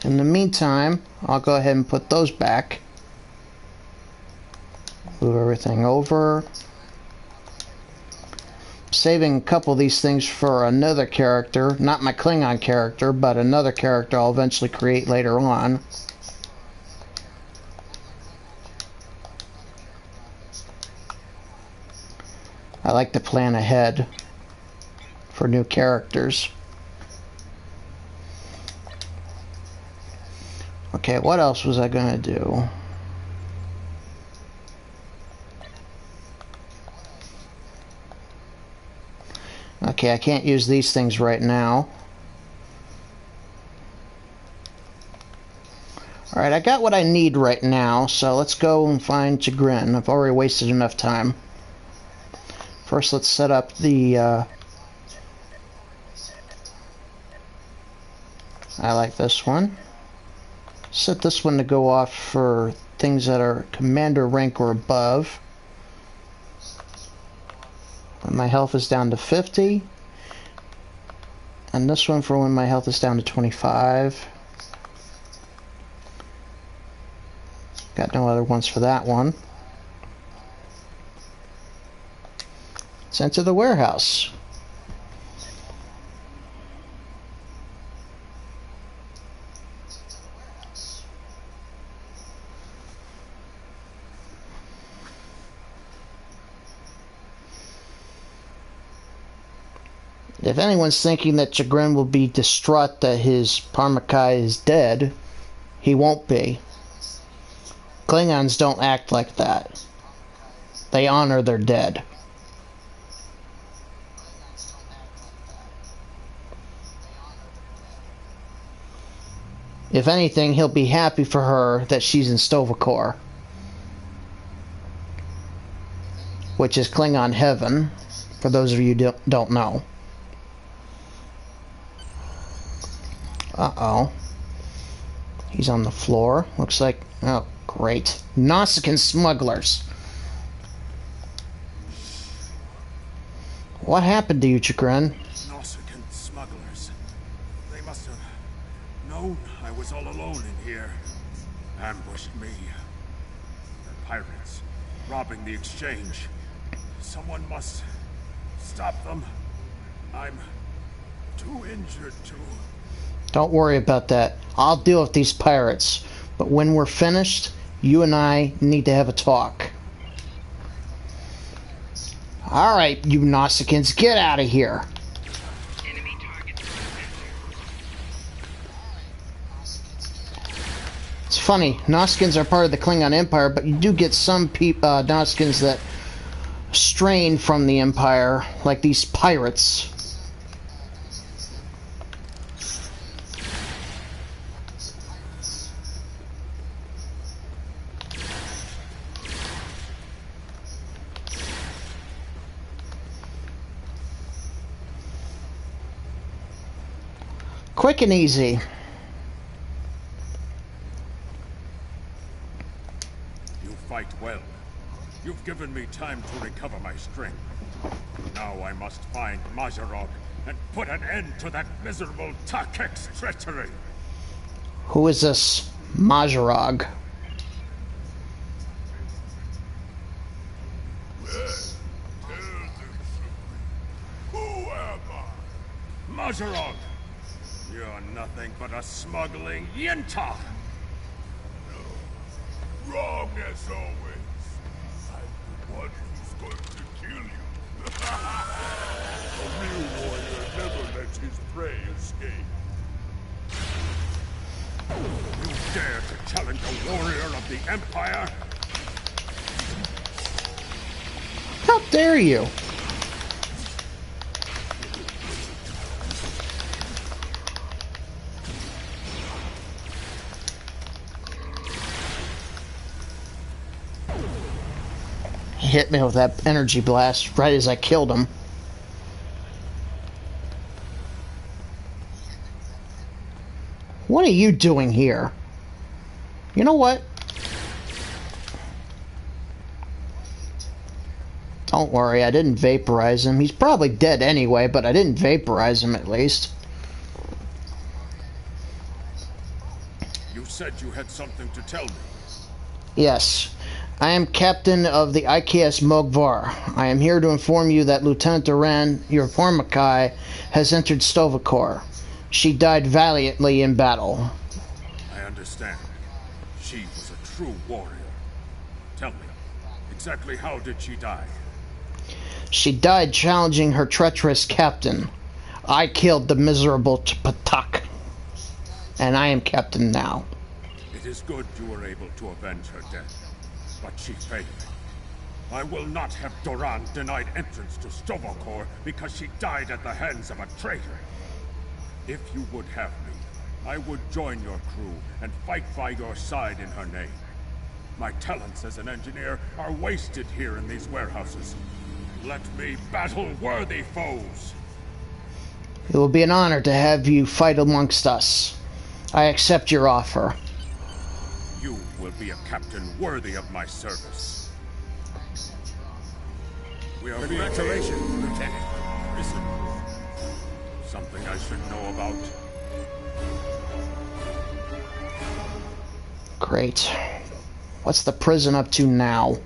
[SPEAKER 1] In the meantime, I'll go ahead and put those back. Move everything over. Saving a couple of these things for another character. Not my Klingon character, but another character I'll eventually create later on. I like to plan ahead for new characters. Okay, what else was I gonna do? Okay, I can't use these things right now. Alright, I got what I need right now, so let's go and find Chagrin. I've already wasted enough time. First, let's set up the... I like this one. Set this one to go off for things that are commander rank or above. When my health is down to 50. And this one for when my health is down to 25. Got no other ones for that one. Let's enter the warehouse. If anyone's thinking that Chagrin will be distraught that his Parmakai is dead, he won't be. Klingons don't act like that. They honor their dead. If anything, he'll be happy for her that she's in Sto-vo-kor, which is Klingon heaven, for those of you who don't know. Uh-oh. He's on the floor. Looks like... Oh, great. Nausicaan smugglers. What happened to you, Chagrin?
[SPEAKER 4] Nausicaan smugglers. They must have known I was all alone in here. Ambushed me. The pirates, robbing the exchange. Someone must stop them. I'm too injured to...
[SPEAKER 1] Don't worry about that. I'll deal with these pirates. But when we're finished, you and I need to have a talk. Alright, you Nausicaans, get out of here. It's funny, Nausicaans are part of the Klingon Empire, but you do get some Nausicaans that strain from the Empire, like these pirates. Quick and easy.
[SPEAKER 4] You fight well. You've given me time to recover my strength. Now I must find Mazarog and put an end to that miserable Takek's treachery.
[SPEAKER 1] Who is this Mazarog?
[SPEAKER 4] Who am I? Mazarog! You're nothing but a smuggling Yinta!
[SPEAKER 3] No. Wrong as always. I'm the one who's going to kill you. A real warrior never lets his prey escape.
[SPEAKER 4] You dare to challenge a warrior of the Empire?
[SPEAKER 1] How dare you? He hit me with that energy blast right as I killed him. What are you doing here? You know what? Don't worry, I didn't vaporize him. He's probably dead anyway, but I didn't vaporize him at least.
[SPEAKER 4] You said you had something to tell me.
[SPEAKER 1] Yes. I am captain of the IKS Mogvar. I am here to inform you that Lieutenant Duran, your Formikai, has entered Sto-vo-kor. She died valiantly in battle.
[SPEAKER 4] I understand. She was a true warrior. Tell me, exactly how did she die?
[SPEAKER 1] She died challenging her treacherous captain. I killed the miserable T'Patak. And I am captain now.
[SPEAKER 4] It is good you were able to avenge her death. But she failed. I will not have Duran denied entrance to Sto-vo-kor because she died at the hands of a traitor. If you would have me, I would join your crew and fight by your side in her name. My talents as an engineer are wasted here in these warehouses. Let me battle worthy foes.
[SPEAKER 1] It will be an honor to have you fight amongst us. I accept your offer.
[SPEAKER 4] You will be a captain worthy of my service. We are
[SPEAKER 9] Congratulations, Lieutenant.
[SPEAKER 4] Prison. Something I should know about.
[SPEAKER 1] Great. What's the prison up to now?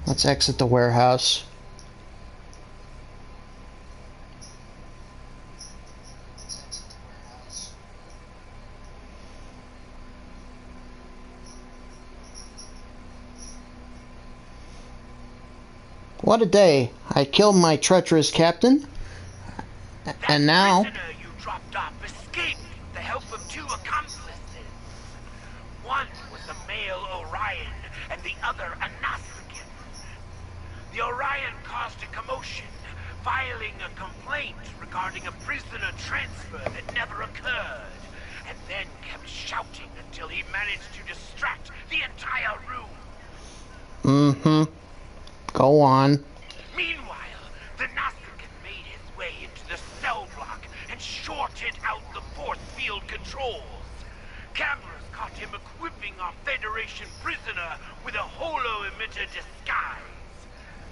[SPEAKER 1] Let's exit the warehouse. What a day. I killed my treacherous captain. And now...
[SPEAKER 6] That prisoner you dropped off escaped with the help of two accomplices. One was the male Orion, and the other a Nausicaan. The Orion caused a commotion, filing a complaint regarding a prisoner transfer that never occurred, and then kept shouting until he managed to distract the entire room.
[SPEAKER 1] Mm-hmm. Go on.
[SPEAKER 6] Meanwhile, the Nausicaan made his way into the cell block and shorted out the force field controls. Cameras caught him equipping our Federation prisoner with a holo-emitter disguise.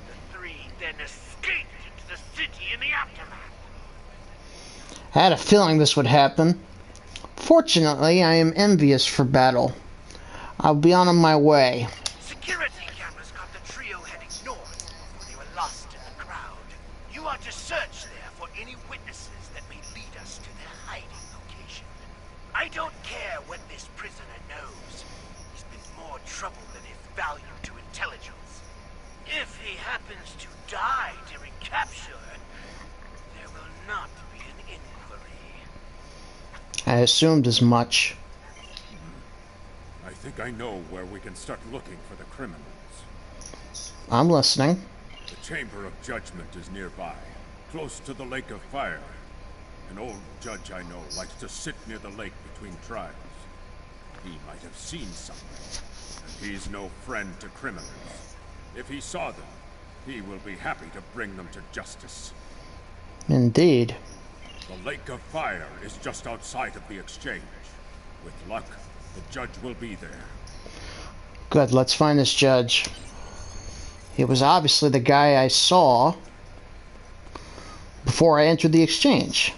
[SPEAKER 6] The three then escaped into the city in the aftermath.
[SPEAKER 1] I had a feeling this would happen. Fortunately, I am envious for battle. I'll be on my way.
[SPEAKER 6] Security cameras caught the trio heading north before they were lost in the crowd. You are to search there for any witnesses that may lead us to their hiding location. I don't care what this prisoner knows. He's been more trouble than his value to intelligence. If he happens to die during capture, there will not be an inquiry.
[SPEAKER 1] I assumed as much.
[SPEAKER 8] I think I know where we can start looking for the criminals.
[SPEAKER 1] I'm listening.
[SPEAKER 8] The Chamber of Judgment is nearby, close to the Lake of Fire. An old judge I know likes to sit near the lake between trials. He might have seen something, and he's no friend to criminals. If he saw them, he will be happy to bring them to justice.
[SPEAKER 1] Indeed.
[SPEAKER 8] The Lake of Fire is just outside of the exchange. With luck, the judge will be there.
[SPEAKER 1] Good, let's find this judge. He was obviously the guy I saw before I entered the exchange.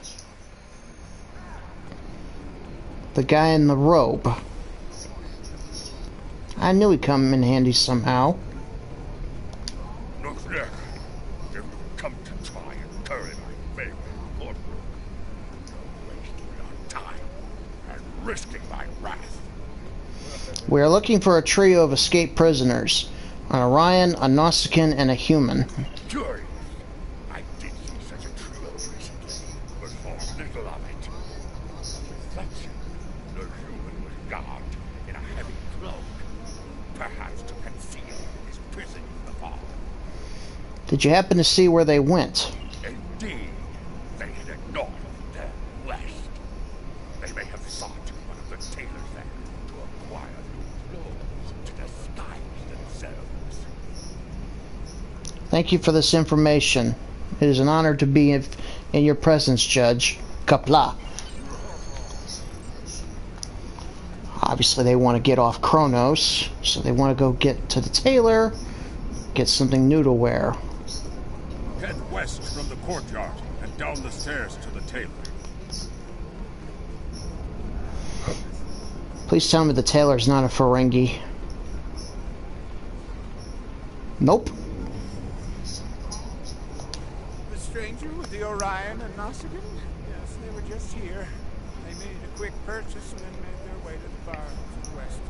[SPEAKER 1] The guy in the robe. I knew he'd come in handy somehow.
[SPEAKER 3] Look there. If you come to try and curry my favor, Lord, you're wasting your time and risking my wrath.
[SPEAKER 1] We are looking for a trio of escaped prisoners. An Orion, a Nausicaan, and a human.
[SPEAKER 3] Curious. I did see such a trio recently, but saw little of it. Reflection. The human was garbed in a heavy cloak, perhaps to conceal his prison in the fog.
[SPEAKER 1] Did you happen to see where they went?
[SPEAKER 3] Indeed, they headed north, then west. They may have sought one of the tailors there to acquire new clothes to disguise themselves.
[SPEAKER 1] Thank you for this information. It is an honor to be in your presence, Judge. Kapla. Obviously, they want to get off Kronos, so they want to go get to the tailor, get something new to wear.
[SPEAKER 8] Head west from the courtyard and down the stairs to the tailor.
[SPEAKER 1] Please tell me the tailor's not a Ferengi. Nope.
[SPEAKER 13] The stranger with the Orion and Nausicaan? Yes, they were just here. They made a quick purchase and then made their way to the bar to the west.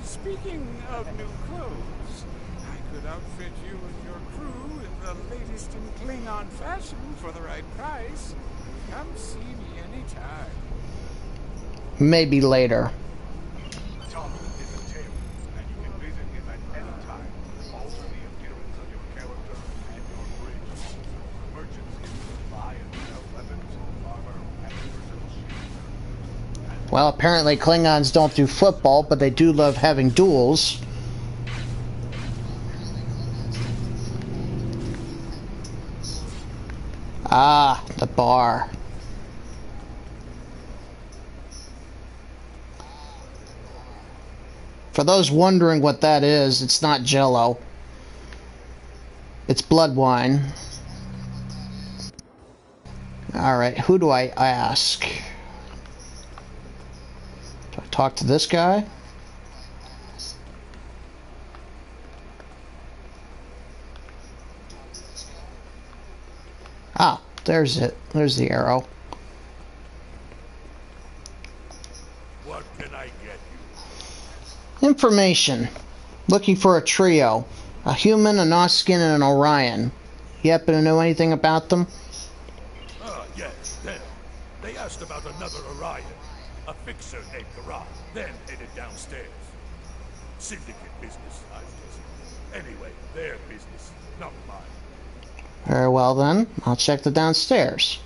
[SPEAKER 13] Speaking of new clothes, I could outfit you and your crew in the latest in Klingon fashion for the right price. Come see me anytime.
[SPEAKER 1] Maybe later.
[SPEAKER 3] Tom is a tailor, and you can visit him at any time. Alter the appearance of your character and your bridge. Merchants can buy and sell weapons, armor, and personal shields.
[SPEAKER 1] Well, apparently Klingons don't do football, but they do love having duels. Ah, the bar. For those wondering what that is, it's not Jell-O. It's blood wine. Alright, who do I ask? Do I talk to this guy? Ah, there's it. There's the arrow.
[SPEAKER 3] What can I get you?
[SPEAKER 1] Information. Looking for a trio. A human, a Nausicaan, and an Orion. You happen to know anything about them?
[SPEAKER 3] Ah, yes, them. They asked about another Orion. A fixer named Garan, then headed downstairs. Syndicate business, I guess. Anyway, their business, not mine.
[SPEAKER 1] Very well then, I'll check the downstairs.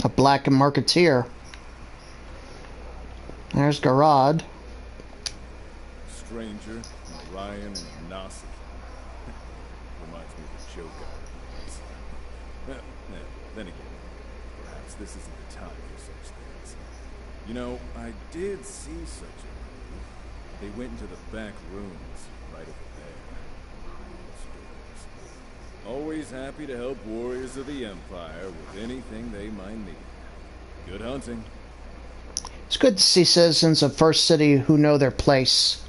[SPEAKER 1] A black marketeer. There's Garrod.
[SPEAKER 8] Stranger, Orion, and Nausicaa. Reminds me of the joke I well, then again, perhaps this isn't the time for such things. You know, I did see such a move. They went into the back rooms, right over there. Always happy to help warriors of the Empire with anything they might need. Good hunting.
[SPEAKER 1] It's good to see citizens of First City who know their place.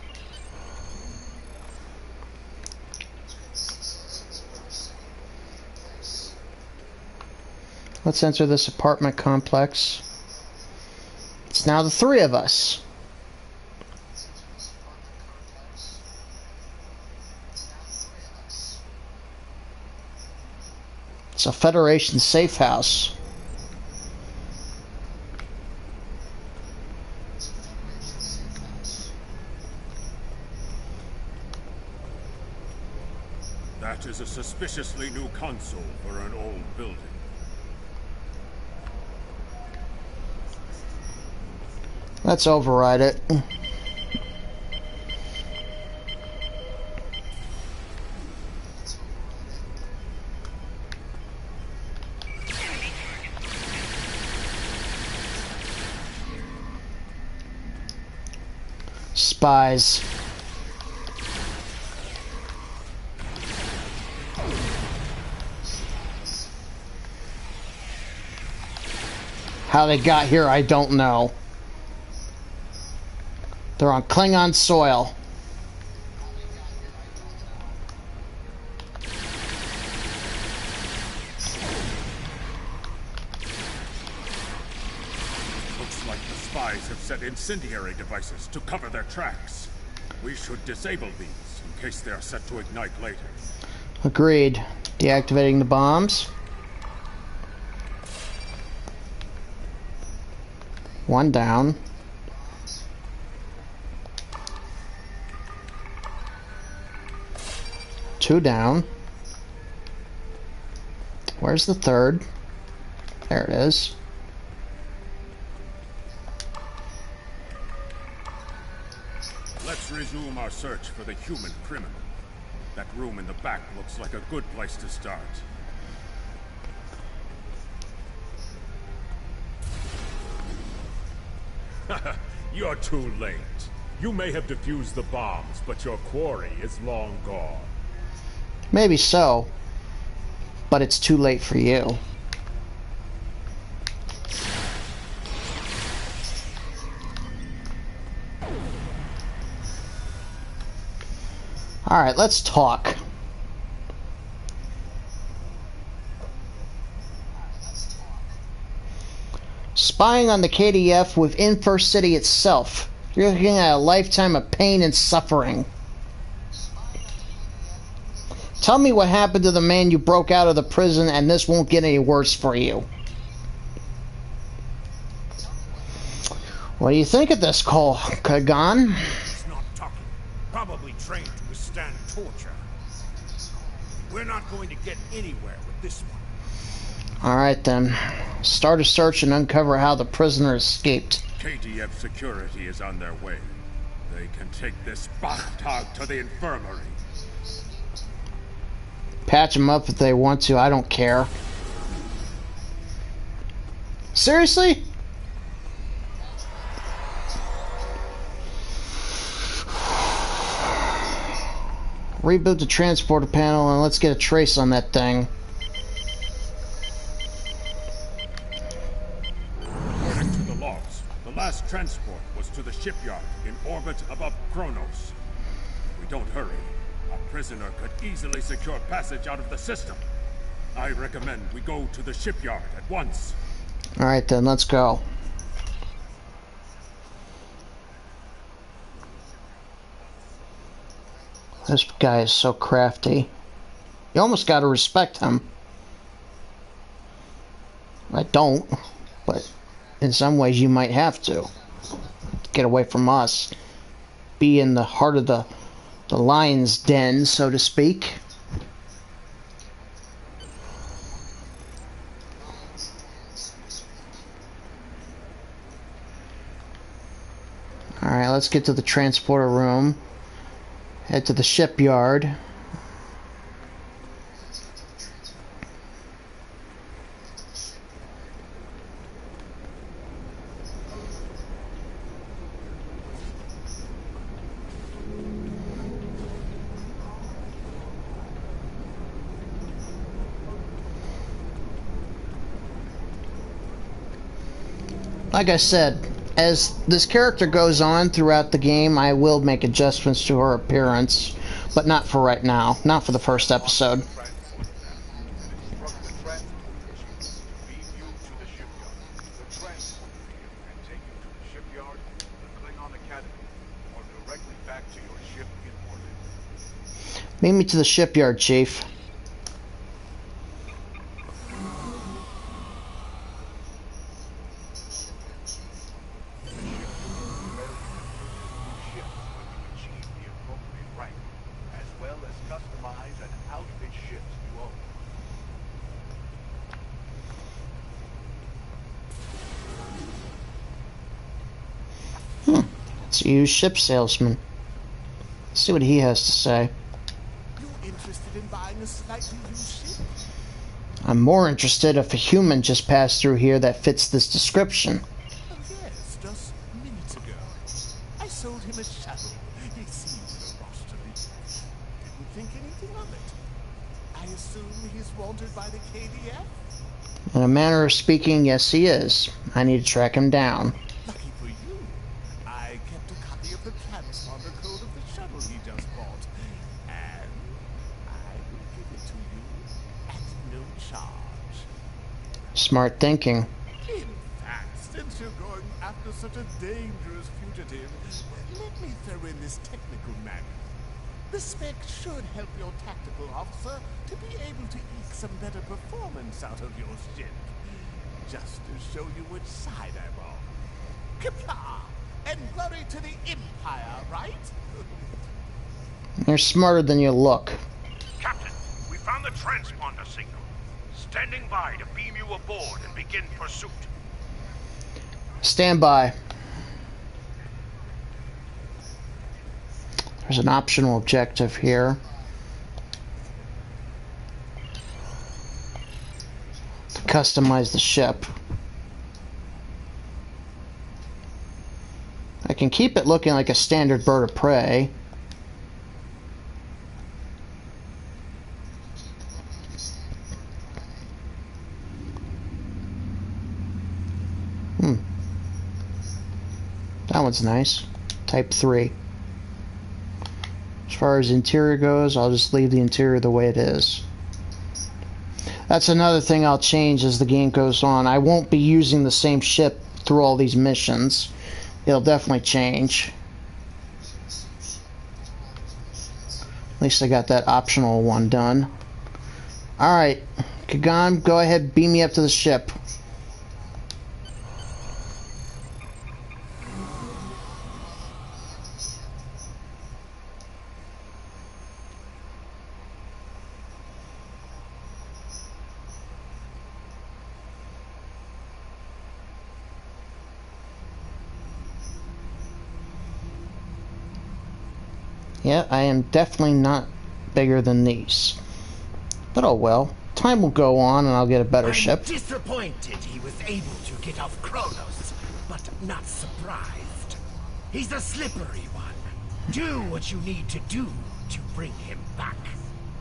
[SPEAKER 1] Let's enter this apartment complex. It's now the three of us. It's a Federation safe house.
[SPEAKER 8] That is a suspiciously new console for an old building.
[SPEAKER 1] Let's override it. Spies. How they got here, I don't know. They're on Klingon soil.
[SPEAKER 8] Looks like the spies have set incendiary devices to cover their tracks. We should disable these in case they are set to ignite later.
[SPEAKER 1] Agreed. Deactivating the bombs. One down. Two down. Where's the third? There it is.
[SPEAKER 8] Let's resume our search for the human criminal. That room in the back looks like a good place to start. You're too late. You may have defused the bombs, but your quarry is long gone.
[SPEAKER 1] Maybe so, but it's too late for you. Alright, let's talk. Spying on the KDF within First City itself. You're looking at a lifetime of pain and suffering. Tell me what happened to the man you broke out of the prison, and this won't get any worse for you. What do you think of this, Cole Kagan?
[SPEAKER 4] He's not talking. Probably trained to withstand torture. We're not going to get anywhere with this one.
[SPEAKER 1] Alright then. Start a search and uncover how the prisoner escaped.
[SPEAKER 8] KDF security is on their way. They can take this Bachtag to the infirmary.
[SPEAKER 1] Patch them up if they want to, I don't care. Seriously? Reboot the transporter panel and let's get a trace on that thing.
[SPEAKER 8] According to the logs, the last transport was to the shipyard in orbit above Kronos. If we don't hurry, a prisoner could easily secure passage out of the system. I recommend we go to the shipyard at once.
[SPEAKER 1] Alright then, let's go. This guy is so crafty. You almost got to respect him. I don't, but in some ways you might have to. Get away from us. Be in the heart of the lion's den, so to speak. Alright, let's get to the transporter room. Head to the shipyard. Like I said, as this character goes on throughout the game, I will make adjustments to her appearance, but not for right now. Not for the first episode. Meet me to the shipyard, Chief. Let's use ship salesman. Let's see what he has to say.
[SPEAKER 13] Interested in buying a slightly used ship?
[SPEAKER 1] I'm more interested if a human just passed through here that fits this description.
[SPEAKER 13] Oh, yes, just minutes ago. I sold him a shuttle. He seemed lost to me. Didn't think anything of it. I assume he's wanted by the KDF?
[SPEAKER 1] In a manner of speaking, yes he is. I need to track him down.
[SPEAKER 13] Lucky for you. I kept a copy of the transponder code of the shuttle he just bought. And I will give it to you at no charge.
[SPEAKER 1] Smart thinking.
[SPEAKER 13] In fact, since you're going after such a dangerous fugitive, let me throw in this technical matter. The spec should help your tactical officer to be able to eke some better performance out of your ship. Just to show you which side I'm on. Kapla! And glory to the Empire, right?
[SPEAKER 1] You're smarter than you look.
[SPEAKER 4] Captain, we found the transponder signal. Standing by to beam you aboard and begin pursuit.
[SPEAKER 1] Stand by. There's an optional objective here. To customize the ship. I can keep it looking like a standard bird of prey. That one's nice. Type 3. As far as interior goes, I'll just leave the interior the way it is. That's another thing I'll change as the game goes on. I won't be using the same ship through all these missions. It'll definitely change. At least I got that optional one done. Alright, Kagan, go ahead, beam me up to the ship. Yeah, I am definitely not bigger than these. But oh well. Time will go on and I'll get a better ship.
[SPEAKER 6] Disappointed he was able to get off Kronos, but not surprised. He's a slippery one. Do what you need to do to bring him back.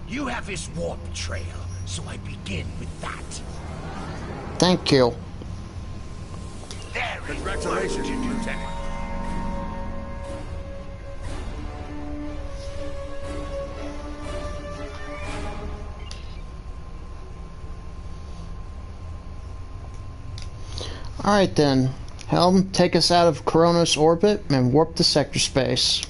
[SPEAKER 6] You have his warp trail, so I begin with that.
[SPEAKER 1] Thank you.
[SPEAKER 6] There
[SPEAKER 8] Congratulations, Lieutenant.
[SPEAKER 1] Alright then. Helm, take us out of Kronos orbit and warp to sector space.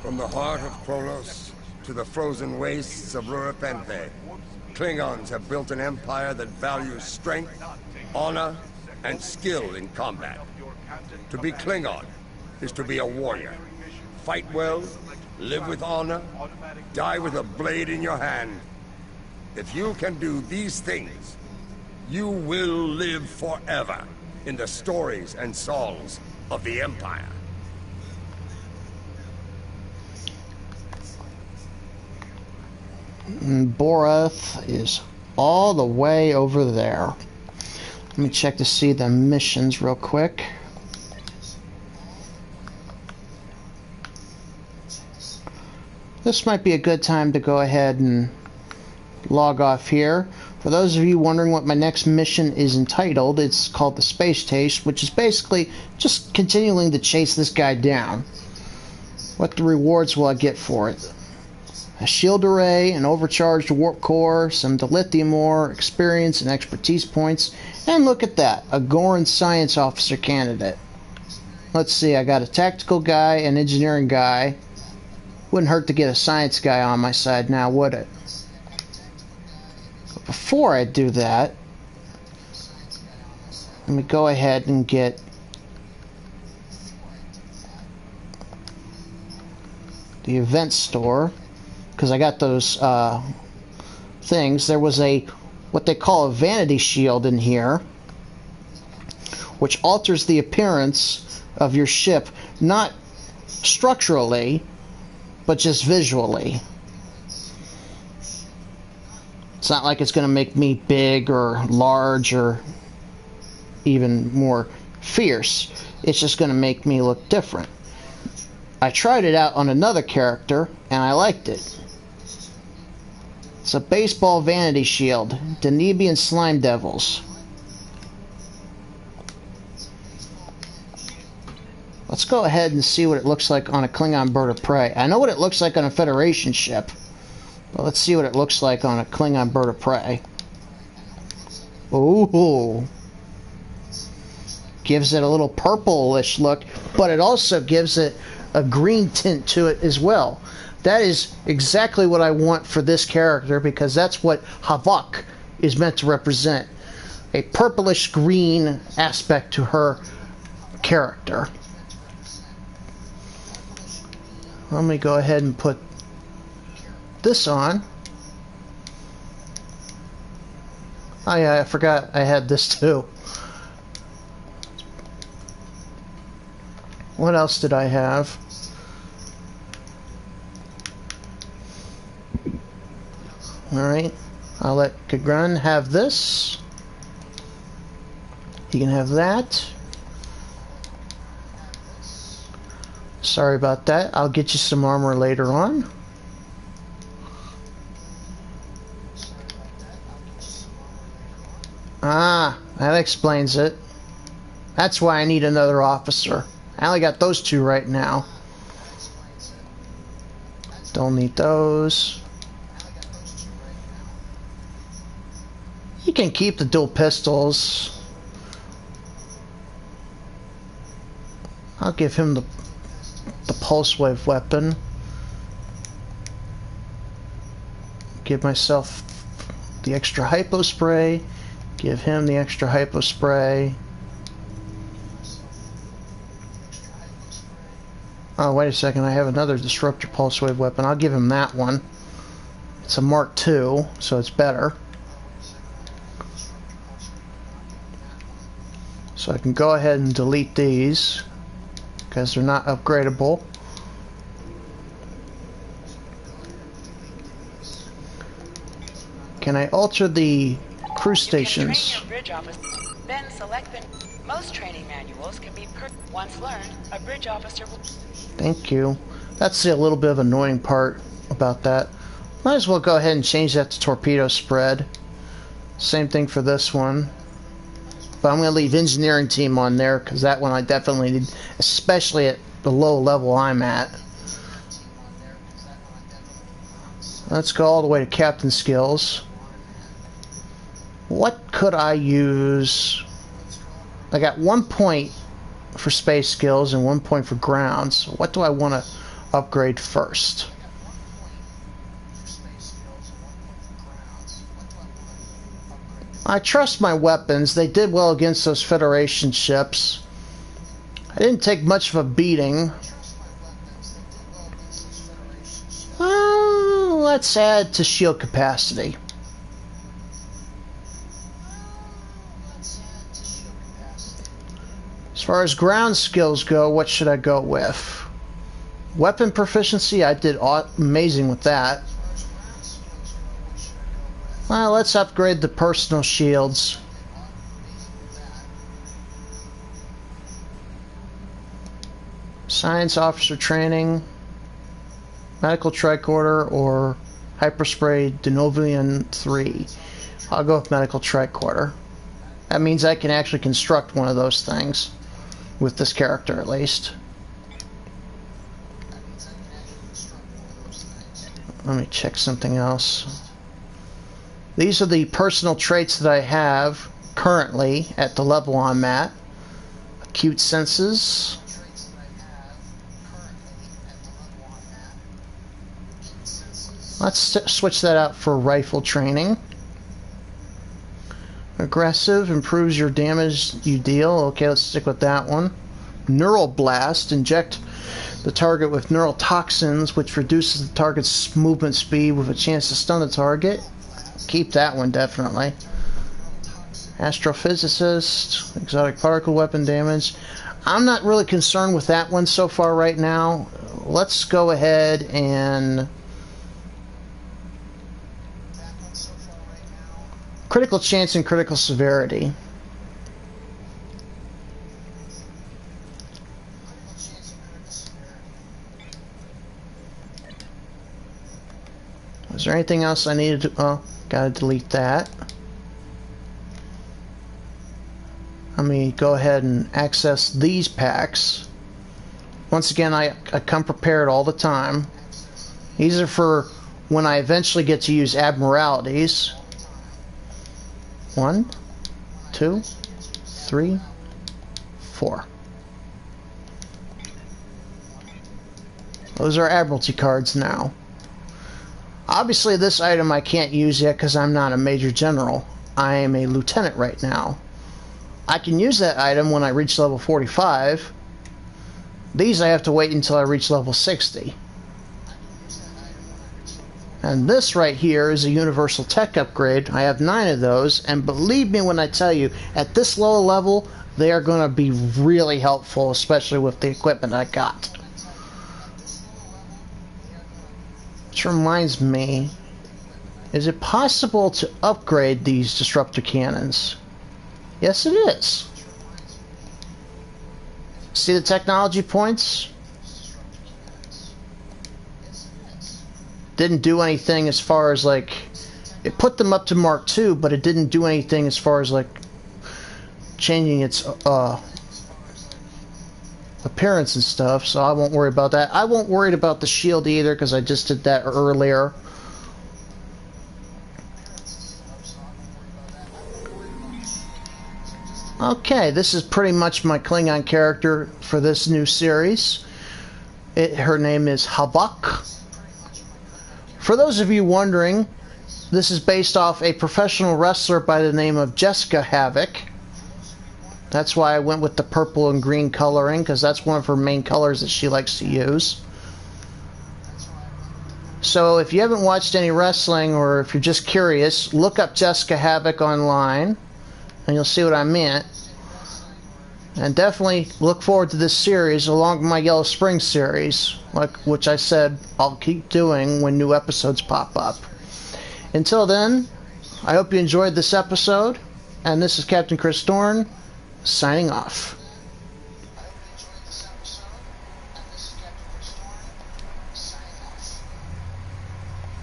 [SPEAKER 14] From the heart of Kronos to the frozen wastes of Ruripenthe, Klingons have built an empire that values strength, honor, and skill in combat. To be Klingon is to be a warrior. Fight well, live with honor, die with a blade in your hand. If you can do these things, you will live forever in the stories and songs of the Empire.
[SPEAKER 1] Borath is all the way over there. Let me check to see the missions real quick. This might be a good time to go ahead and log off here. For those of you wondering what my next mission is entitled, it's called the Space Chase, which is basically just continuing to chase this guy down. What the rewards will I get for it? A shield array, an overcharged warp core, some dilithium ore, experience and expertise points, and look at that, a Goran science officer candidate. Let's see, I got a tactical guy, an engineering guy. Wouldn't hurt to get a science guy on my side now, would it? But before I do that, let me go ahead and get the event store, because I got those things. There was a what they call a vanity shield in here, which alters the appearance of your ship, not structurally, but just visually. It's not like it's going to make me big or large or even more fierce. It's just going to make me look different. I tried it out on another character, and I liked it. It's a baseball vanity shield. Danebian Slime Devils. Let's go ahead and see what it looks like on a Klingon bird of prey. I know what it looks like on a Federation ship, but let's see what it looks like on a Klingon bird of prey. Ooh. Gives it a little purplish look, but it also gives it a green tint to it as well. That is exactly what I want for this character, because that's what Havok is meant to represent. A purplish green aspect to her character. Let me go ahead and put this on. Oh yeah, I forgot I had this too. What else did I have? Alright, I'll let Kagran have this. He can have that. Sorry about that. I'll get you some armor later on. Ah, that explains it. That's why I need another officer. I only got those two right now. Don't need those. You can keep the dual pistols. I'll give him the pulse wave weapon. Give myself the extra hypo spray. Give him the extra hypo spray. Oh, wait a second. I have another disruptor pulse wave weapon. I'll give him that one. It's a Mark II, so it's better. So I can go ahead and delete these because they're not upgradable. Can I alter the crew stations?
[SPEAKER 12] You can train your bridge officer, then select the... Most training manuals can be once learned, a bridge officer will...
[SPEAKER 1] Thank you. That's a little bit of annoying part about that. Might as well go ahead and change that to torpedo spread. Same thing for this one. But I'm going to leave engineering team on there because that one I definitely need, especially at the low level I'm at. Let's go all the way to captain skills. What could I use? I got 1 point for space skills and 1 point for ground. So what do I want to upgrade first. I trust my weapons. They did well against those Federation ships. I didn't take much of a beating. Let's add to shield capacity. As far as ground skills go, what should I go with? Weapon proficiency, I did amazing with that. Well, let's upgrade the personal shields. Science officer training, medical tricorder, or hyperspray Denovian 3. I'll go with medical tricorder. That means I can actually construct one of those things. With this character, at least. Let me check something else. These are the personal traits that I have currently at the level I'm at. Acute senses. Let's switch that out for rifle training. Aggressive, improves your damage you deal. Okay, let's stick with that one. Neural Blast, inject the target with neural toxins, which reduces the target's movement speed with a chance to stun the target. Keep that one, definitely. Astrophysicist, exotic particle weapon damage. I'm not really concerned with that one so far right now. Let's go ahead and... critical chance and critical severity. Is there anything else I needed to... oh, gotta delete that. Let me go ahead and access these packs. Once again, I come prepared all the time. These are for when I eventually get to use Admiralities. 1, 2, 3, 4. Those are Admiralty cards now. Obviously this item I can't use yet because I'm not a Major General. I am a Lieutenant right now. I can use that item when I reach level 45. These I have to wait until I reach level 60. And this right here is a universal tech upgrade. I have 9 of those, and believe me when I tell you, at this lower level, they are going to be really helpful, especially with the equipment I got. Which reminds me, is it possible to upgrade these disruptor cannons? Yes, it is. See the technology points? Didn't do anything as far as like... it put them up to Mark II, but it didn't do anything as far as like changing its appearance and stuff, so I won't worry about that. I won't worry about the shield either because I just did that earlier. Okay, this is pretty much my Klingon character for this new series. Her name is Havok. For those of you wondering, this is based off a professional wrestler by the name of Jessica Havoc. That's why I went with the purple and green coloring, because that's one of her main colors that she likes to use. So if you haven't watched any wrestling, or if you're just curious, look up Jessica Havoc online, and you'll see what I meant. And definitely look forward to this series along with my Yellow Springs series, which I said I'll keep doing when new episodes pop up. Until then, I hope you enjoyed this episode, and this is Captain Chris Dorn, signing off.